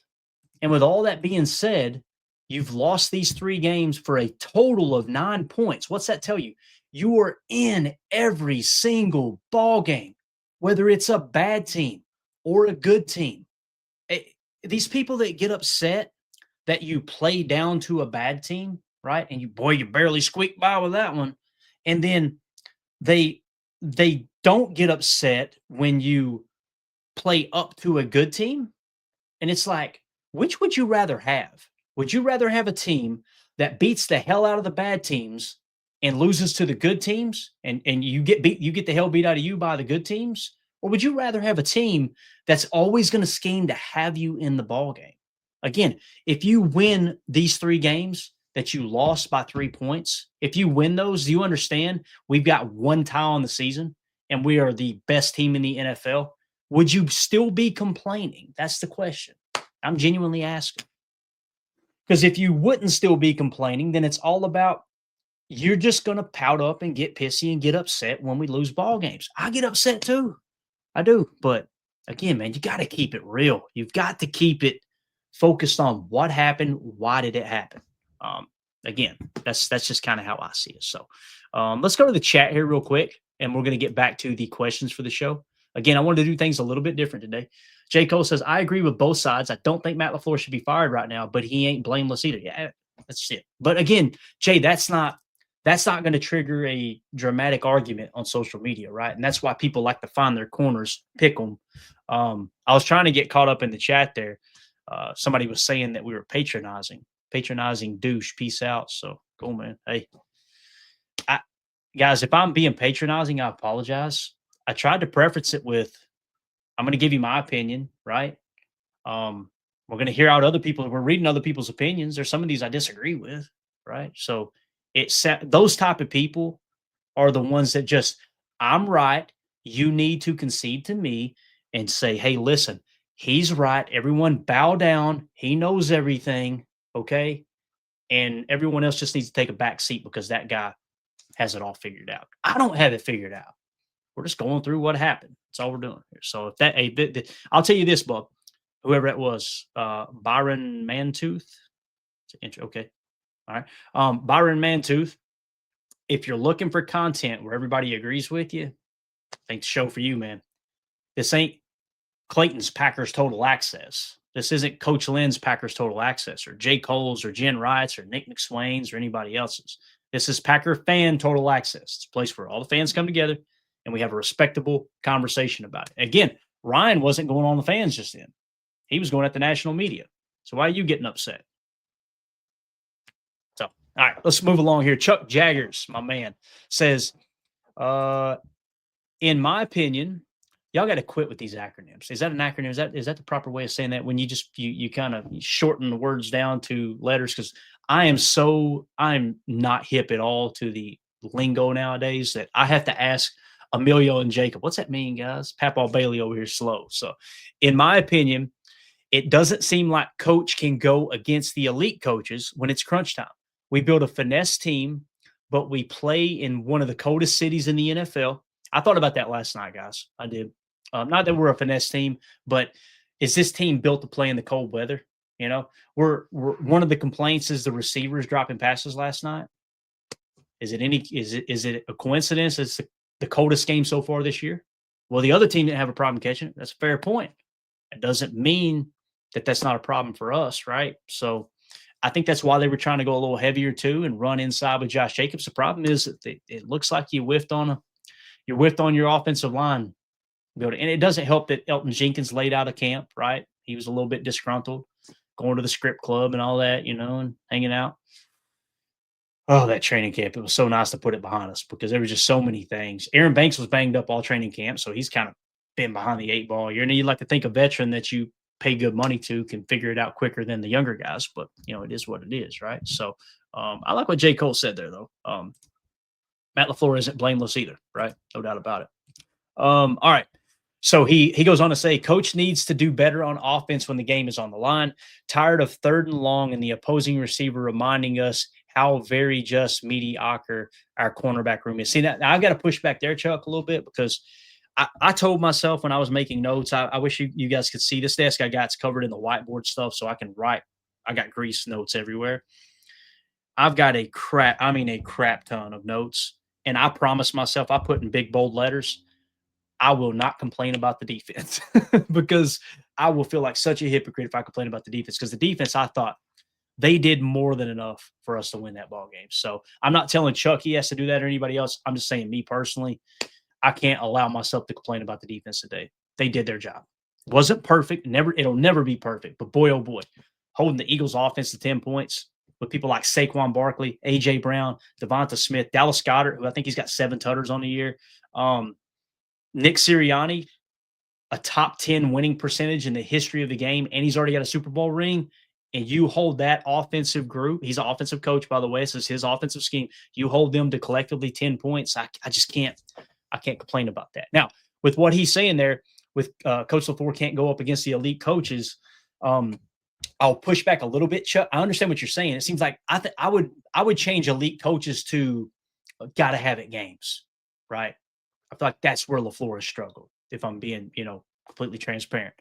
And with all that being said, you've lost these 3 games for a total of 9 points. What's that tell you? You are in every single ball game, whether it's a bad team or a good team. These people that get upset that you play down to a bad team, right? And you barely squeaked by with that one. And then they don't get upset when you play up to a good team. And it's like, which would you rather have? Would you rather have a team that beats the hell out of the bad teams and loses to the good teams and you get the hell beat out of you by the good teams? Or would you rather have a team that's always going to scheme to have you in the ball game? Again, if you win these 3 games that you lost by 3 points, if you win those, do you understand we've got 1 tie on the season and we are the best team in the NFL? Would you still be complaining? That's the question. I'm genuinely asking. Because if you wouldn't still be complaining, then it's all about you're just going to pout up and get pissy and get upset when we lose ball games. I get upset too. I do. But again, man, you got to keep it real. You've got to keep it focused on what happened, why did it happen. Again, that's just kind of how I see it. So let's go to the chat here real quick, and we're going to get back to the questions for the show. Again, I wanted to do things a little bit different today. J. Cole says, I agree with both sides. I don't think Matt LaFleur should be fired right now, but he ain't blameless either. Yeah, that's it. But again, Jay, that's not going to trigger a dramatic argument on social media, right? And that's why people like to find their corners, pick them. I was trying to get caught up in the chat there. Somebody was saying that we were patronizing douche. Peace out. So cool, man. Hey, guys, if I'm being patronizing, I apologize. I tried to preface it with, I'm going to give you my opinion, right? We're going to hear out other people. We're reading other people's opinions. There's some of these I disagree with, right? So those type of people are the ones that just, I'm right. You need to concede to me and say, hey, listen, he's right. Everyone bow down. He knows everything. Okay. And everyone else just needs to take a back seat because that guy has it all figured out. I don't have it figured out. We're just going through what happened. That's all we're doing here. So if that, I'll tell you this, Bob, whoever it was, Byron Mantooth. Okay. All right. Byron Mantooth, if you're looking for content where everybody agrees with you, I think the show for you, man. This ain't Clayton's Packers Total Access. This isn't Coach Lynn's Packers Total Access or J. Cole's or Jen Wright's or Nick McSwain's or anybody else's. This is Packer Fan Total Access. It's a place where all the fans come together and we have a respectable conversation about it. Again, Ryan wasn't going on the fans just then. He was going at the national media. So why are you getting upset? So, all right, let's move along here. Chuck Jaggers, my man, says, in my opinion, y'all got to quit with these acronyms. Is that an acronym? Is that the proper way of saying that? When you just you kind of shorten the words down to letters? Because I'm not hip at all to the lingo nowadays that I have to ask Emilio and Jacob, what's that mean, guys? Papaw Bailey over here slow. So, in my opinion, it doesn't seem like coach can go against the elite coaches when it's crunch time. We build a finesse team, but we play in one of the coldest cities in the NFL. I thought about that last night, guys. I did. Not that we're a finesse team, but is this team built to play in the cold weather? You know, we're one of the complaints is the receivers dropping passes last night. Is it a coincidence? It's the coldest game so far this year. Well, the other team didn't have a problem catching it. That's a fair point. It doesn't mean that that's not a problem for us, right? So I think that's why they were trying to go a little heavier too and run inside with Josh Jacobs. The problem is that it looks like you whiffed on your offensive line. And it doesn't help that Elton Jenkins laid out of camp, right? He was a little bit disgruntled, going to the script club and all that, and hanging out. Oh, that training camp. It was so nice to put it behind us because there was just so many things. Aaron Banks was banged up all training camp, so he's kind of been behind the eight ball. You'd like to think a veteran that you pay good money to can figure it out quicker than the younger guys, but, it is what it is, right? So I like what J. Cole said there, though. Matt LaFleur isn't blameless either, right? No doubt about it. All right. So he goes on to say, coach needs to do better on offense when the game is on the line. Tired of 3rd and long and the opposing receiver reminding us how very just mediocre our cornerback room is. See, that I've got to push back there, Chuck, a little bit because I told myself when I was making notes, I wish you guys could see this desk I got's covered in the whiteboard stuff so I can write. I got grease notes everywhere. I've got a crap ton of notes. And I promised myself I put in big, bold letters, I will not complain about the defense because I will feel like such a hypocrite if I complain about the defense because the defense, I thought they did more than enough for us to win that ball game. So I'm not telling Chuck he has to do that or anybody else. I'm just saying me personally, I can't allow myself to complain about the defense today. They did their job. Wasn't perfect. It'll never be perfect. But boy, oh boy, holding the Eagles offense to 10 points with people like Saquon Barkley, A.J. Brown, Devonta Smith, Dallas Goedert, who I think he's got 7 tutters on the year. Nick Sirianni, a top 10 winning percentage in the history of the game, and he's already got a Super Bowl ring. And you hold that offensive group. He's an offensive coach, by the way. This is his offensive scheme. You hold them to collectively 10 points. I just can't. I can't complain about that. Now, with what he's saying there, with Coach LaFleur can't go up against the elite coaches. I'll push back a little bit, Chuck. I understand what you're saying. It seems like I would change elite coaches to got to have it games, right? I feel like that's where LaFleur has struggled, if I'm being, completely transparent.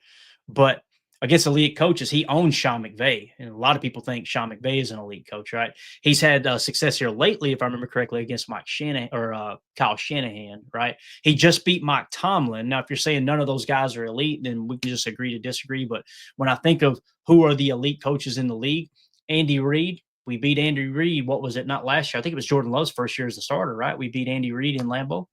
But against elite coaches, he owns Sean McVay. And a lot of people think Sean McVay is an elite coach, right? He's had success here lately, if I remember correctly, against Mike Shanahan or Kyle Shanahan, right? He just beat Mike Tomlin. Now, if you're saying none of those guys are elite, then we can just agree to disagree. But when I think of who are the elite coaches in the league, Andy Reid, we beat Andy Reid. What was it? Not last year. I think it was Jordan Love's first year as a starter, right? We beat Andy Reid in Lambeau.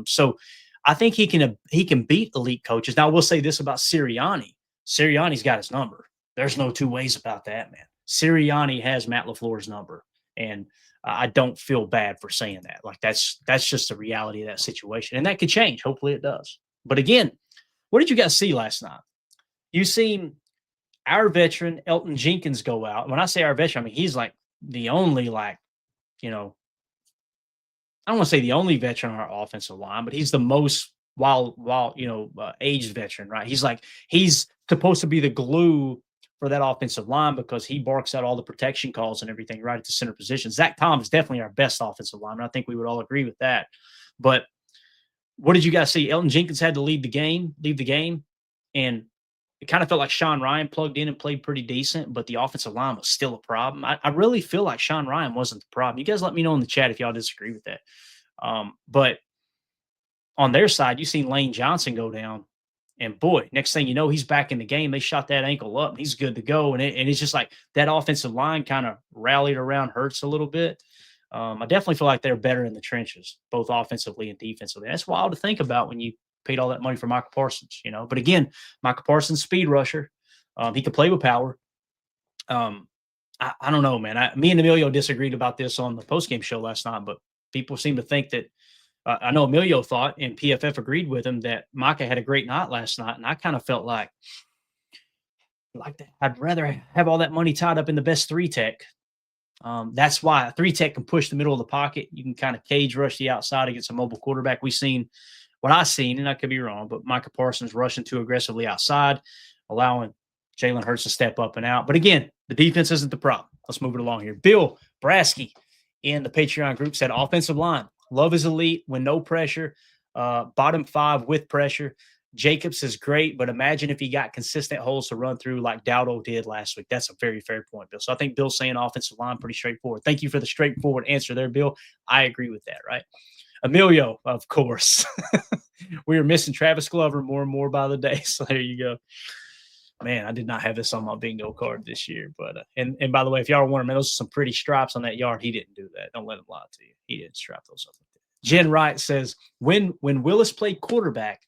So I think he can beat elite coaches. Now, I will say this about Sirianni. Sirianni's got his number. There's no two ways about that, man. Sirianni has Matt LaFleur's number, and I don't feel bad for saying that. Like that's just the reality of that situation, and that could change. Hopefully, it does. But again, what did you guys see last night? You seen our veteran Elton Jenkins go out. When I say our veteran, I mean he's like the only I don't want to say the only veteran on our offensive line, but he's the most aged veteran, right? He's supposed to be the glue for that offensive line because he barks out all the protection calls and everything right at the center position. Zach Tom is definitely our best offensive lineman. I think we would all agree with that. But what did you guys see? Elton Jenkins had to leave the game, and it kind of felt like Sean Ryan plugged in and played pretty decent, but the offensive line was still a problem. I really feel like Sean Ryan wasn't the problem. You guys let me know in the chat if y'all disagree with that. But on their side, you seen Lane Johnson go down, and boy, next thing you know, he's back in the game. They shot that ankle up, and he's good to go. And it's just like that offensive line kind of rallied around Hurts a little bit. I definitely feel like they're better in the trenches, both offensively and defensively. That's wild to think about when you paid all that money for Michael Parsons, But again, Michael Parsons, speed rusher. He can play with power. I don't know, man. Me and Emilio disagreed about this on the postgame show last night, but people seem to think that I know Emilio thought, and PFF agreed with him, that Micah had a great night last night, and I kind of felt like that. I'd rather have all that money tied up in the best 3-tech. That's why a 3-tech can push the middle of the pocket. You can kind of cage rush the outside against a mobile quarterback. We've seen what I've seen, and I could be wrong, but Micah Parsons rushing too aggressively outside, allowing Jalen Hurts to step up and out. But again, the defense isn't the problem. Let's move it along here. Bill Brasky in the Patreon group said, offensive line, Love is elite when no pressure, bottom 5 with pressure. Jacobs is great, but imagine if he got consistent holes to run through like Dowdle did last week. That's a very fair point, Bill. So I think Bill's saying offensive line pretty straightforward. Thank you for the straightforward answer there, Bill. I agree with that, right? Emilio, of course. We are missing Travis Glover more and more by the day. So there you go. Man, I did not have this on my bingo card this year. But and by the way, if y'all are wondering, man, those are some pretty stripes on that yard. He didn't do that. Don't let him lie to you. He didn't stripe those up. Jen Wright says, when Willis played quarterback,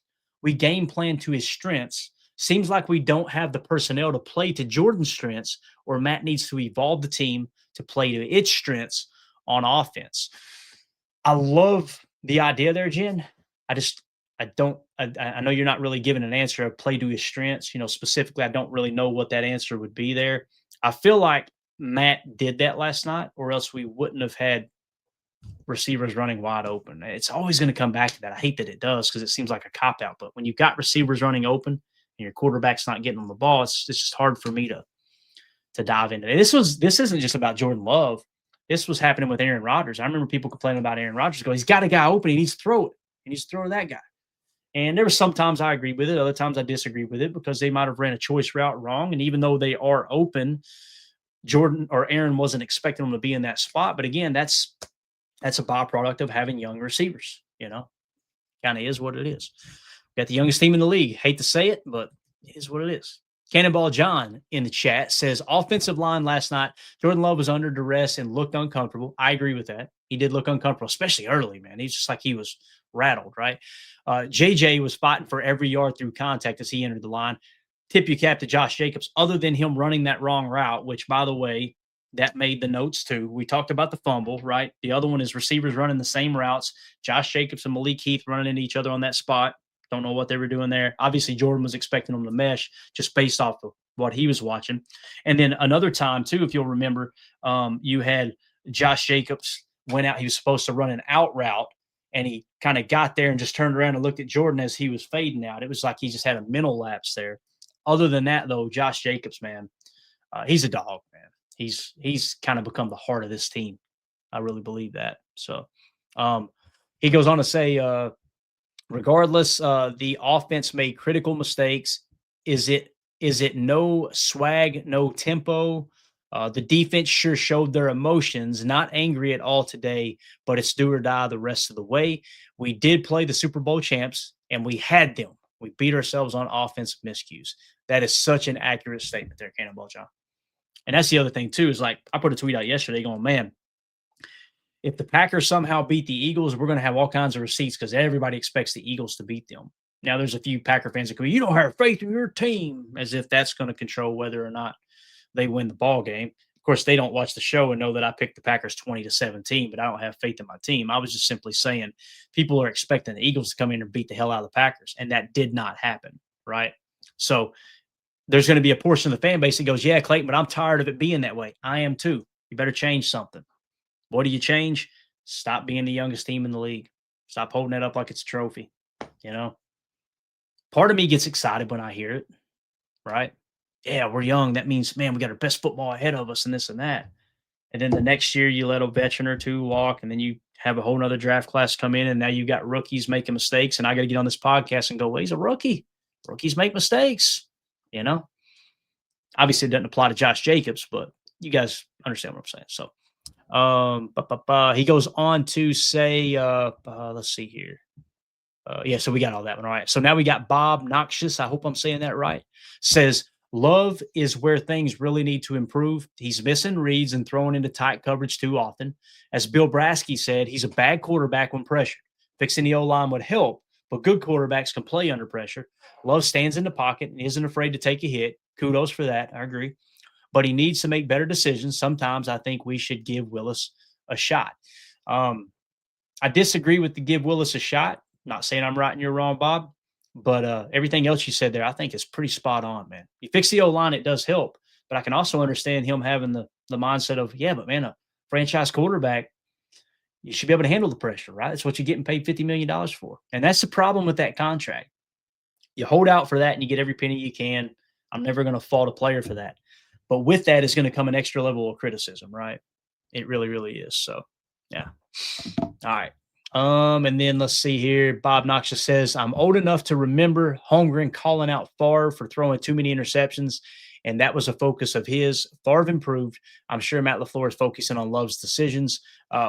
we game plan to his strengths. Seems like we don't have the personnel to play to Jordan's strengths, or Matt needs to evolve the team to play to its strengths on offense. I love the idea there, Jen. I know you're not really giving an answer of play to his strengths. Specifically, I don't really know what that answer would be there. I feel like Matt did that last night, or else we wouldn't have had receivers running wide open. It's always going to come back to that. I hate that it does because it seems like a cop-out. But when you've got receivers running open and your quarterback's not getting on the ball, it's just hard for me to dive into it. This isn't just about Jordan Love. This was happening with Aaron Rodgers. I remember people complaining about Aaron Rodgers going, he's got a guy open. He needs to throw it. He needs to throw to that guy. And there were some times I agree with it. Other times I disagree with it because they might have ran a choice route wrong. And even though they are open, Jordan or Aaron wasn't expecting them to be in that spot. But again, that's a byproduct of having young receivers, kind of is what it is. Got the youngest team in the league. Hate to say it, but it is what it is. Cannonball John in the chat says, offensive line last night, Jordan Love was under duress and looked uncomfortable. I agree with that. He did look uncomfortable, especially early, man. He's just like he was rattled, right? JJ was fighting for every yard through contact as he entered the line. Tip your cap to Josh Jacobs, other than him running that wrong route, which, by the way, that made the notes too. We talked about the fumble, right? The other one is receivers running the same routes. Josh Jacobs and Malik Heath running into each other on that spot. Don't know what they were doing there. Obviously, Jordan was expecting them to mesh just based off of what he was watching. And then another time, too, if you'll remember, you had Josh Jacobs went out. He was supposed to run an out route, and he kind of got there and just turned around and looked at Jordan as he was fading out. It was like he just had a mental lapse there. Other than that, though, Josh Jacobs, man, he's a dog, man. He's kind of become the heart of this team. I really believe that. So he goes on to say, regardless, the offense made critical mistakes. Is it Is it no swag, no tempo? The defense sure showed their emotions, not angry at all today, but it's do or die the rest of the way. We did play the Super Bowl champs, and we had them. We beat ourselves on offensive miscues. That is such an accurate statement there, Cannonball John. And that's the other thing, too, is like I put a tweet out yesterday going, man, if the Packers somehow beat the Eagles, we're going to have all kinds of receipts because everybody expects the Eagles to beat them. Now, there's a few Packer fans that go, you don't have faith in your team, as if that's going to control whether or not they win the ball game. Of course, they don't watch the show and know that I picked the Packers 20-17, but I don't have faith in my team. I was just simply saying people are expecting the Eagles to come in and beat the hell out of the Packers, and that did not happen, right? So there's going to be a portion of the fan base that goes, yeah, Clayton, but I'm tired of it being that way. I am too. You better change something. What do you change? Stop being the youngest team in the league. Stop holding it up like it's a trophy. You know, part of me gets excited when I hear it, right? Yeah, we're young. That means, man, we got our best football ahead of us and this and that. And then the next year you let a veteran or two walk, and then you have a whole nother draft class come in, and now you got rookies making mistakes. And I got to get on this podcast and go, well, he's a rookie. Rookies make mistakes, you know? Obviously, it doesn't apply to Josh Jacobs, but you guys understand what I'm saying. So, he goes on to say, let's see here. Yeah, so we got all that one. All right. So now we got Bob Noxious. I hope I'm saying that right. Says, Love is where things really need to improve. He's missing reads and throwing into tight coverage too often. As Bill Brasky said, he's a bad quarterback when pressured. Fixing the O-line would help, but good quarterbacks can play under pressure. Love stands in the pocket and isn't afraid to take a hit. Kudos for that. I agree. But he needs to make better decisions. Sometimes I think we should give Willis a shot. I disagree with the give Willis a shot. Not saying I'm right and you're wrong, Bob, but everything else you said there, I think is pretty spot on, man. You fix the O-line, it does help. But I can also understand him having the mindset of, yeah, but man, a franchise quarterback, you should be able to handle the pressure, right? That's what you're getting paid $50 million for. And that's the problem with that contract. You hold out for that and you get every penny you can. I'm never going to fault a player for that. But with that is going to come an extra level of criticism, right? It really, really is. So, yeah. All right. And then let's see here. Bob Noxious says, I'm old enough to remember Holmgren calling out Favre for throwing too many interceptions, and that was a focus of his. Favre improved. I'm sure Matt LaFleur is focusing on Love's decisions.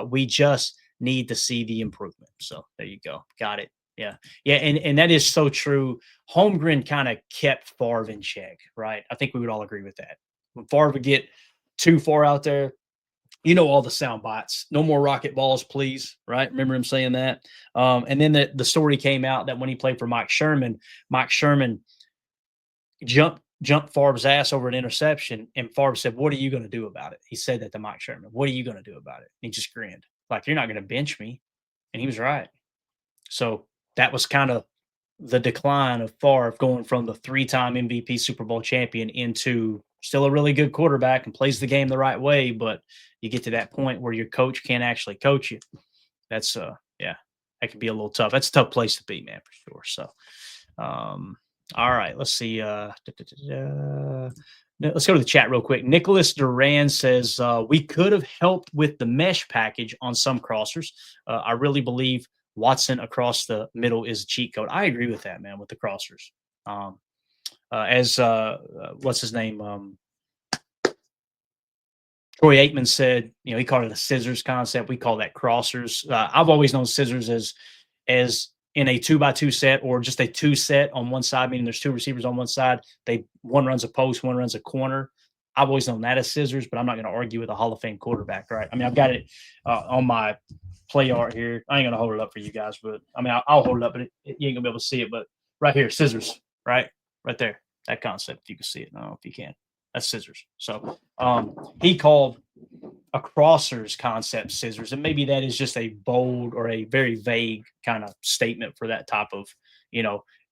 We just need to see the improvement. So there you go. Got it. Yeah. Yeah. And that is so true. Holmgren kind of kept Favre in check, right? I think we would all agree with that. When Favre would get too far out there, you know, all the sound bites, no more rocket balls, please. Right. Remember him saying that. And then the story came out that when he played for Mike Sherman jumped Favre's ass over an interception. And Favre said, what are you going to do about it? He said that to Mike Sherman. What are you going to do about it? And he just grinned like, you're not going to bench me. And he was right. So that was kind of the decline of Favre going from the 3-time MVP Super Bowl champion into still a really good quarterback and plays the game the right way. But you get to that point where your coach can't actually coach you. That's that could be a little tough. That's a tough place to be, man, for sure. So, all right, let's see. Let's go to the chat real quick. Nicholas Duran says, we could have helped with the mesh package on some crossers. I really believe Watson across the middle is a cheat code. I agree with that, man, with the crossers. What's his name? Troy Aikman said, he called it a scissors concept. We call that crossers. I've always known scissors as in a 2x2 set or just a 2 set on one side, meaning there's 2 receivers on one side. One runs a post, one runs a corner. I've always known that as scissors, but I'm not going to argue with a Hall of Fame quarterback, right? I mean, I've got it on my play art here. I ain't going to hold it up for you guys, but I mean, I'll hold it up, but you ain't going to be able to see it. But right here, scissors, right there. That concept, if you can see it. I don't know if you can. That's scissors. So he called a crossers concept scissors, and maybe that is just a bold or a very vague kind of statement for that type of,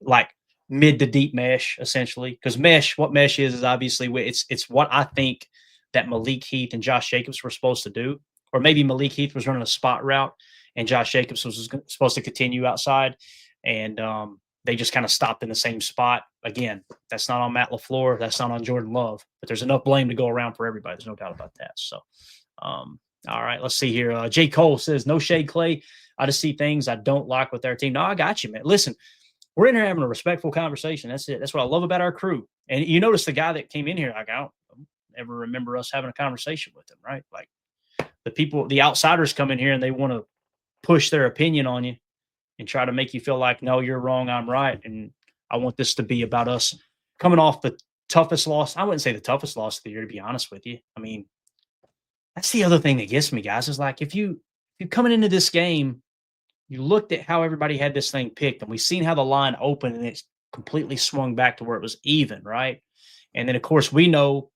like mid to deep mesh, essentially. Because what mesh is obviously it's what I think that Malik Heath and Josh Jacobs were supposed to do, or maybe Malik Heath was running a spot route and Josh Jacobs was supposed to continue outside, and they just kind of stopped in the same spot. Again, that's not on Matt LaFleur. That's not on Jordan Love. But there's enough blame to go around for everybody. There's no doubt about that. So, all right, let's see here. J. Cole says, no shade, Clay. I just see things I don't like with our team. No, I got you, man. Listen, we're in here having a respectful conversation. That's it. That's what I love about our crew. And you notice the guy that came in here, like, I don't ever remember us having a conversation with him, right? Like the outsiders come in here and they want to push their opinion on you and try to make you feel like, no, you're wrong, I'm right. And I want this to be about us coming off the toughest loss. I wouldn't say the toughest loss of the year, to be honest with you. I mean, that's the other thing that gets me, guys, is like if you're coming into this game, you looked at how everybody had this thing picked, and we've seen how the line opened and it's completely swung back to where it was even, right? And then, of course, we know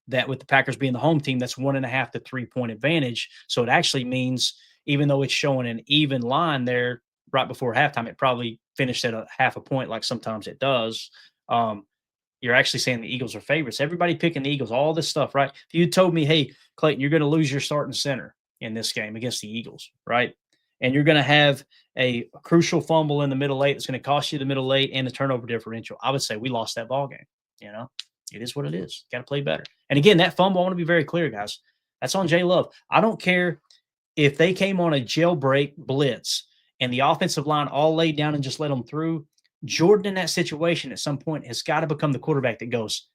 that with the Packers being the home team, that's 1.5 to 3 point advantage. So it actually means, even though it's showing an even line there right before halftime, it probably finished at a half a point, like sometimes it does. You're actually saying the Eagles are favorites. Everybody picking the Eagles, all this stuff, right? If you told me, hey, Clayton, you're going to lose your starting center in this game against the Eagles, right? And you're going to have a crucial fumble in the middle eight that's going to cost you the middle eight and the turnover differential, I would say we lost that ball game. You know, it is what it is. Got to play better. And again, that fumble, I want to be very clear, guys. That's on Jay Love. I don't care if they came on a jailbreak blitz and the offensive line all laid down and just let them through. Jordan in that situation at some point has got to become the quarterback that goes,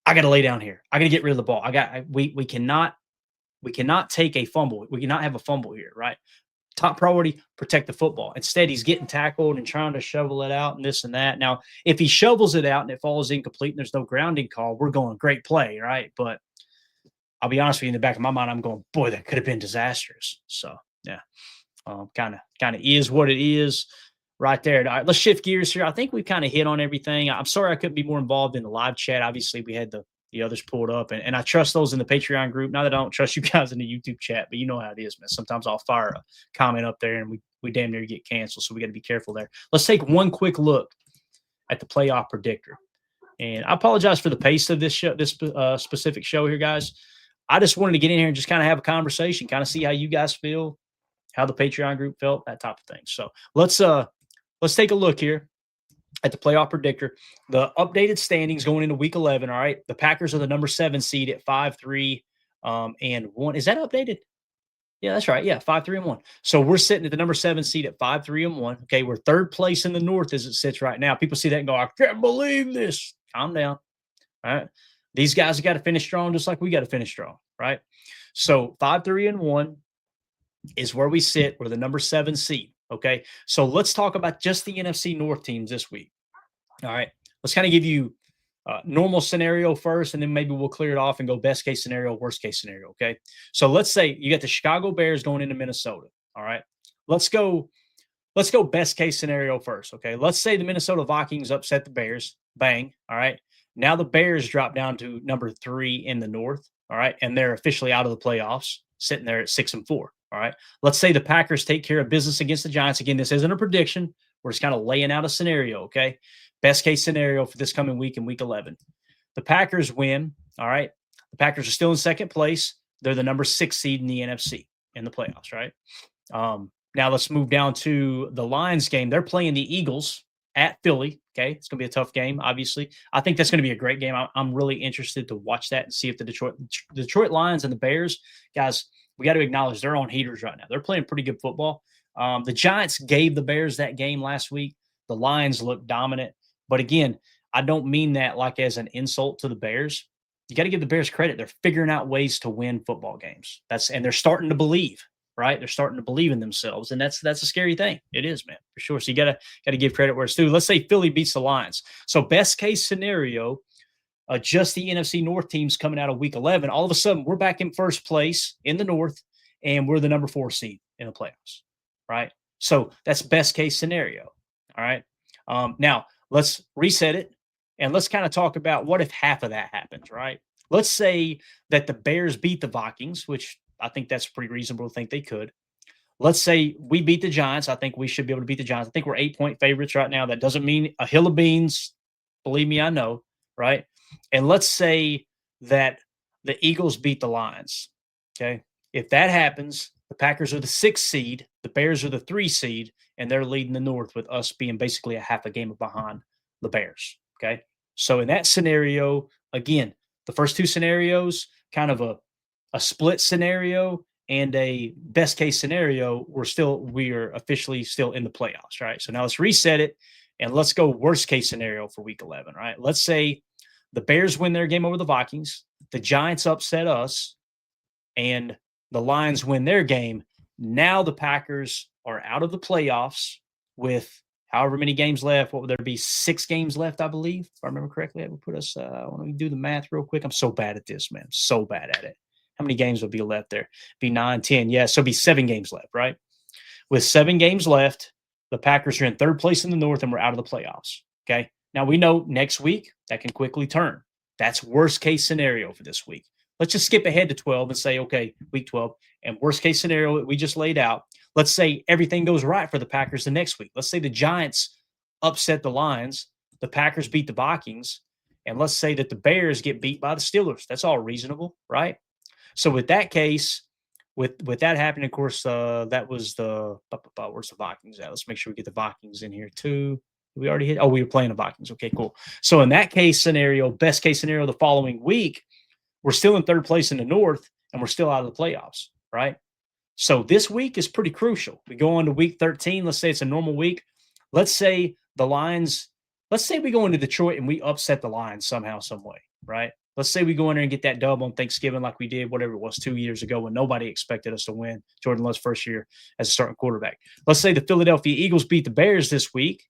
I got to lay down here. I got to get rid of the ball. We cannot take a fumble. We cannot have a fumble here, right? Top priority, protect the football. Instead, he's getting tackled and trying to shovel it out and this and that. Now, if he shovels it out and it falls incomplete and there's no grounding call, we're going great play, right? But I'll be honest with you, in the back of my mind, I'm going, boy, that could have been disastrous. So, yeah, kind of is what it is right there. All right, let's shift gears here. I think we kind of hit on everything. I'm sorry I couldn't be more involved in the live chat. Obviously, we had the others pulled up, and I trust those in the Patreon group. Not that I don't trust you guys in the YouTube chat, but you know how it is, man. Sometimes I'll fire a comment up there, and we damn near get canceled, so we got to be careful there. Let's take one quick look at the playoff predictor. And I apologize for the pace of this show, this specific show here, guys. I just wanted to get in here and just kind of have a conversation, kind of see how you guys feel, how the Patreon group felt, that type of thing. So let's take a look here at the playoff predictor. The updated standings going into week 11. All right. The Packers are the number 7 seed at 5-3 and 1. Is that updated? Yeah, that's right. Yeah, 5-3 and 1. So we're sitting at the number 7 seed at 5-3 and 1. Okay. We're third place in the North as it sits right now. People see that and go, I can't believe this. Calm down. All right. These guys have got to finish strong just like we got to finish strong. Right. So 5-3 and 1 is where we sit. We're the number 7 seed. Okay. So let's talk about just the NFC North teams this week. All right. Let's kind of give you normal scenario first, and then maybe we'll clear it off and go best case scenario, worst case scenario. Okay. So let's say you got the Chicago Bears going into Minnesota. All right. Let's go best case scenario first. Okay. Let's say the Minnesota Vikings upset the Bears. Bang. All right. Now the Bears drop down to number 3 in the North. All right. And they're officially out of the playoffs, sitting there at 6-4. All right. Let's say the Packers take care of business against the Giants. Again, this isn't a prediction. We're just kind of laying out a scenario. Okay. Best case scenario for this coming week in week 11. The Packers win. All right. The Packers are still in second place. They're the number 6 seed in the NFC in the playoffs. Right. Now let's move down to the Lions game. They're playing the Eagles at Philly. Okay. It's going to be a tough game, obviously. I think that's going to be a great game. I'm really interested to watch that and see if the Detroit Lions and the Bears, guys, we got to acknowledge they're on heaters right now. They're playing pretty good football. The Giants gave the Bears that game last week. The Lions looked dominant. But again, I don't mean that like as an insult to the Bears. You got to give the Bears credit. They're figuring out ways to win football games. And they're starting to believe, right? They're starting to believe in themselves. And that's a scary thing. It is, man, for sure. So you got to give credit where it's due. Let's say Philly beats the Lions. So best case scenario, just the NFC North teams coming out of week 11, all of a sudden we're back in first place in the North and we're the number 4 seed in the playoffs, right? So that's best case scenario. All right. Now let's reset it and let's kind of talk about what if half of that happens, right? Let's say that the Bears beat the Vikings, which I think that's pretty reasonable to think they could. Let's say we beat the Giants. I think we should be able to beat the Giants. I think we're 8-point favorites right now. That doesn't mean a hill of beans. Believe me, I know, right? And let's say that the Eagles beat the Lions. Okay. If that happens, the Packers are the 6th seed, the Bears are the 3 seed, and they're leading the North with us being basically a half a game behind the Bears. Okay. So in that scenario, again, the first 2 scenarios, kind of a split scenario and a best case scenario, we are officially still in the playoffs, right? So now let's reset it and let's go worst case scenario for week 11, right? Let's say the Bears win their game over the Vikings, the Giants upset us, and the Lions win their game. Now the Packers are out of the playoffs with however many games left. What would there be? 6 games left, I believe, if I remember correctly. That would put us, let me do the math real quick. I'm so bad at this, man. So bad at it. How many games would be left there? Be 9, 10. Yeah, so it'd be 7 games left, right? With 7 games left, the Packers are in 3rd place in the North, and we're out of the playoffs. Okay. Now we know next week that can quickly turn. That's worst case scenario for this week. Let's just skip ahead to 12 and say, okay, week 12, and worst case scenario that we just laid out. Let's say everything goes right for the Packers the next week. Let's say the Giants upset the Lions, the Packers beat the Vikings, and let's say that the Bears get beat by the Steelers. That's all reasonable, right? So with that case, with that happening, of course, that was the where's the Vikings at? Let's make sure we get the Vikings in here too. We already hit. Oh, we were playing the Vikings. Okay, cool. So in that case scenario, best case scenario, the following week, we're still in 3rd place in the North, and we're still out of the playoffs, right? So this week is pretty crucial. We go on to week 13. Let's say it's a normal week. Let's say the Lions. Let's say we go into Detroit and we upset the Lions somehow, some way, right? Let's say we go in there and get that dub on Thanksgiving like we did, whatever it was, 2 years ago when nobody expected us to win. Jordan Love's first year as a starting quarterback. Let's say the Philadelphia Eagles beat the Bears this week,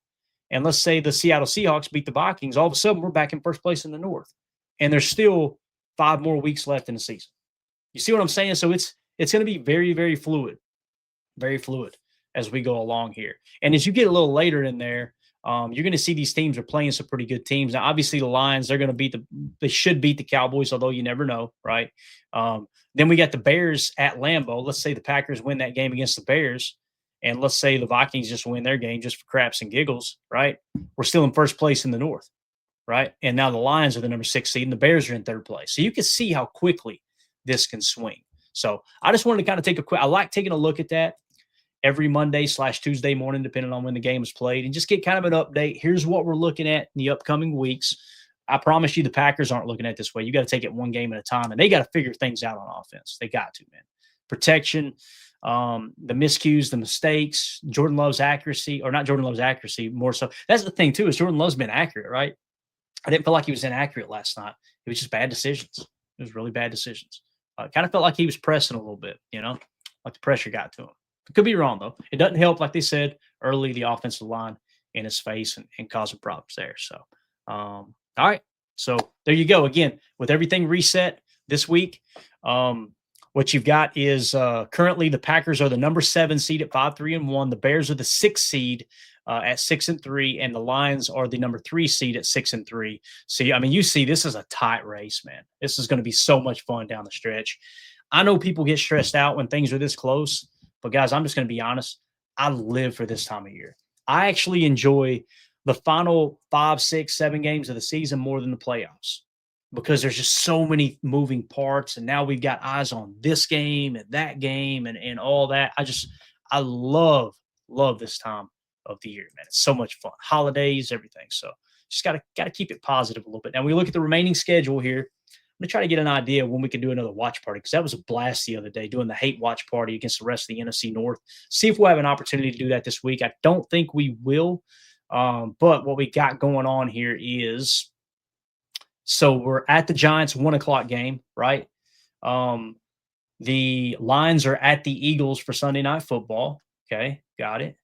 and let's say the Seattle Seahawks beat the Vikings. All of a sudden, we're back in 1st place in the North, and there's still 5 more weeks left in the season. You see what I'm saying? So it's going to be very, very fluid as we go along here. And as you get a little later in there, you're going to see these teams are playing some pretty good teams. Now, obviously, the Lions, they should beat the Cowboys, although you never know, right? Then we got the Bears at Lambeau. Let's say the Packers win that game against the Bears, and let's say the Vikings just win their game just for craps and giggles, right? We're still in 1st place in the North, right? And now the Lions are the number 6 seed, and the Bears are in 3rd place. So you can see how quickly this can swing. So I just wanted to kind of I like taking a look at that every Monday/Tuesday morning, depending on when the game is played, and just get kind of an update. Here's what we're looking at in the upcoming weeks. I promise you the Packers aren't looking at it this way. You got to take it one game at a time, and they got to figure things out on offense. They got to, man. Protection, the miscues, the mistakes, Jordan Love's accuracy, or not Jordan Love's accuracy, more so. That's the thing, too, is Jordan Love's been accurate, right? I didn't feel like he was inaccurate last night. It was just bad decisions. It was really bad decisions. Kind of felt like he was pressing a little bit, like the pressure got to him. Could be wrong, though. It doesn't help, like they said early, the offensive line in his face and causing problems there. So, all right. So there you go. Again, with everything reset this week, what you've got is currently the Packers are the number 7 seed at 5-3-1. The Bears are the 6th seed at 6-3, and the Lions are the number 3 seed at 6-3. See, I mean, you see, this is a tight race, man. This is going to be so much fun down the stretch. I know people get stressed out when things are this close. But, guys, I'm just going to be honest. I live for this time of year. I actually enjoy the final 5, 6, 7 games of the season more than the playoffs because there's just so many moving parts. And now we've got eyes on this game and that game and all that. I love this time of the year, man. It's so much fun. Holidays, everything. So just got to keep it positive a little bit. Now, we look at the remaining schedule here. I'm going to try to get an idea of when we can do another watch party because that was a blast the other day, doing the hate watch party against the rest of the NFC North. See if we'll have an opportunity to do that this week. I don't think we will, but what we got going on here is, so we're at the Giants 1 o'clock game, right? The Lions are at the Eagles for Sunday Night Football. Okay, got it.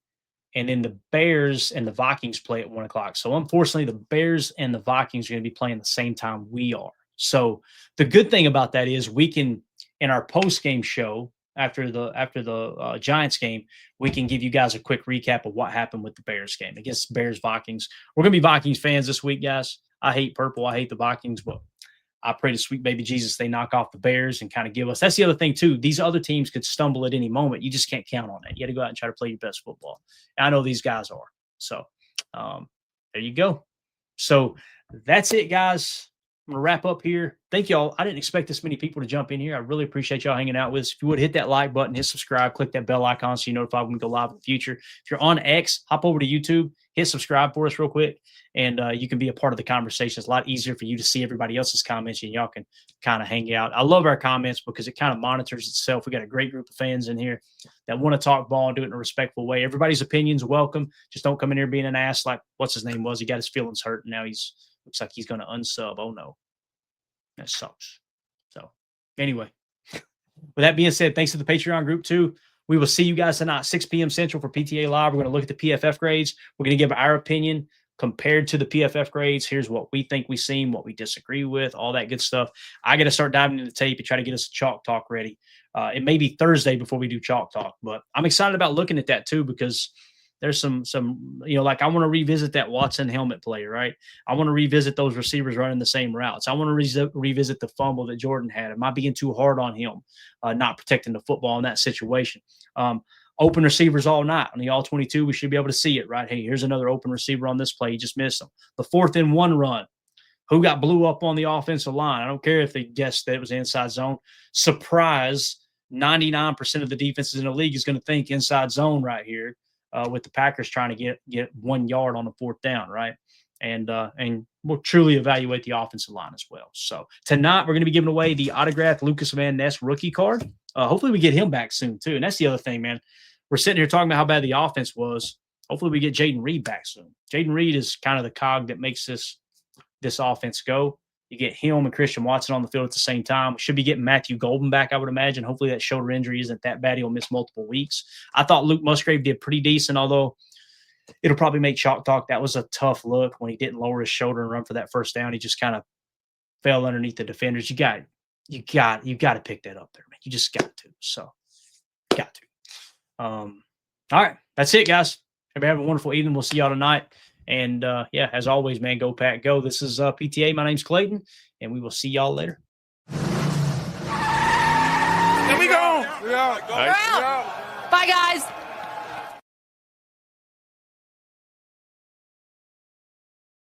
And then the Bears and the Vikings play at 1 o'clock. So unfortunately, the Bears and the Vikings are going to be playing the same time we are. So the good thing about that is we can, in our post-game show after the Giants game, we can give you guys a quick recap of what happened with the Bears game against Bears-Vikings. We're going to be Vikings fans this week, guys. I hate purple. I hate the Vikings, but I pray to sweet baby Jesus they knock off the Bears and kind of give us – that's the other thing, too. These other teams could stumble at any moment. You just can't count on that. You got to go out and try to play your best football. And I know these guys are. So there you go. So that's it, guys. I'm going to wrap up here. Thank y'all. I didn't expect this many people to jump in here. I really appreciate y'all hanging out with us. If you would hit that like button, hit subscribe, click that bell icon so you're notified when we go live in the future. If you're on X, hop over to YouTube, hit subscribe for us real quick, and you can be a part of the conversation. It's a lot easier for you to see everybody else's comments, and y'all can kind of hang out. I love our comments because it kind of monitors itself. We got a great group of fans in here that want to talk ball and do it in a respectful way. Everybody's opinions welcome. Just don't come in here being an ass like what's his name was. He got his feelings hurt, and now he's Looks like he's going to unsub. Oh, no. That sucks. So, anyway, with that being said, thanks to the Patreon group, too. We will see you guys tonight, 6 p.m. Central for PTA Live. We're going to look at the PFF grades. We're going to give our opinion compared to the PFF grades. Here's what we think we've seen, what we disagree with, all that good stuff. I got to start diving into the tape and try to get us a chalk talk ready. It may be Thursday before we do chalk talk, but I'm excited about looking at that too, because there's some, like I want to revisit that Watson helmet play, right? I want to revisit those receivers running the same routes. I want to revisit the fumble that Jordan had. Am I being too hard on him, not protecting the football in that situation? Open receivers all night. On the all-22, we should be able to see it, right? Hey, here's another open receiver on this play. He just missed him. The 4th-and-1 run. Who got blew up on the offensive line? I don't care if they guessed that it was inside zone. Surprise, 99% of the defenses in the league is going to think inside zone right here, with the Packers trying to get 1 yard on the 4th down, right? And we'll truly evaluate the offensive line as well. So tonight we're going to be giving away the autographed Lucas Van Ness rookie card. Hopefully we get him back soon too. And that's the other thing, man. We're sitting here talking about how bad the offense was. Hopefully we get Jaden Reed back soon. Jaden Reed is kind of the cog that makes this offense go. You get him and Christian Watson on the field at the same time. We should be getting Matthew Golden back, I would imagine. Hopefully that shoulder injury isn't that bad. He'll miss multiple weeks. I thought Luke Musgrave did pretty decent, although it'll probably make chalk talk. That was a tough look when he didn't lower his shoulder and run for that first down. He just kind of fell underneath the defenders. You got to pick that up there, man. You just got to. So, got to. All right. That's it, guys. Everybody have a wonderful evening. We'll see y'all tonight. And, as always, man, go Pack, go. This is PTA. My name's Clayton, and we will see y'all later. Here we go. We're out. Bye, guys.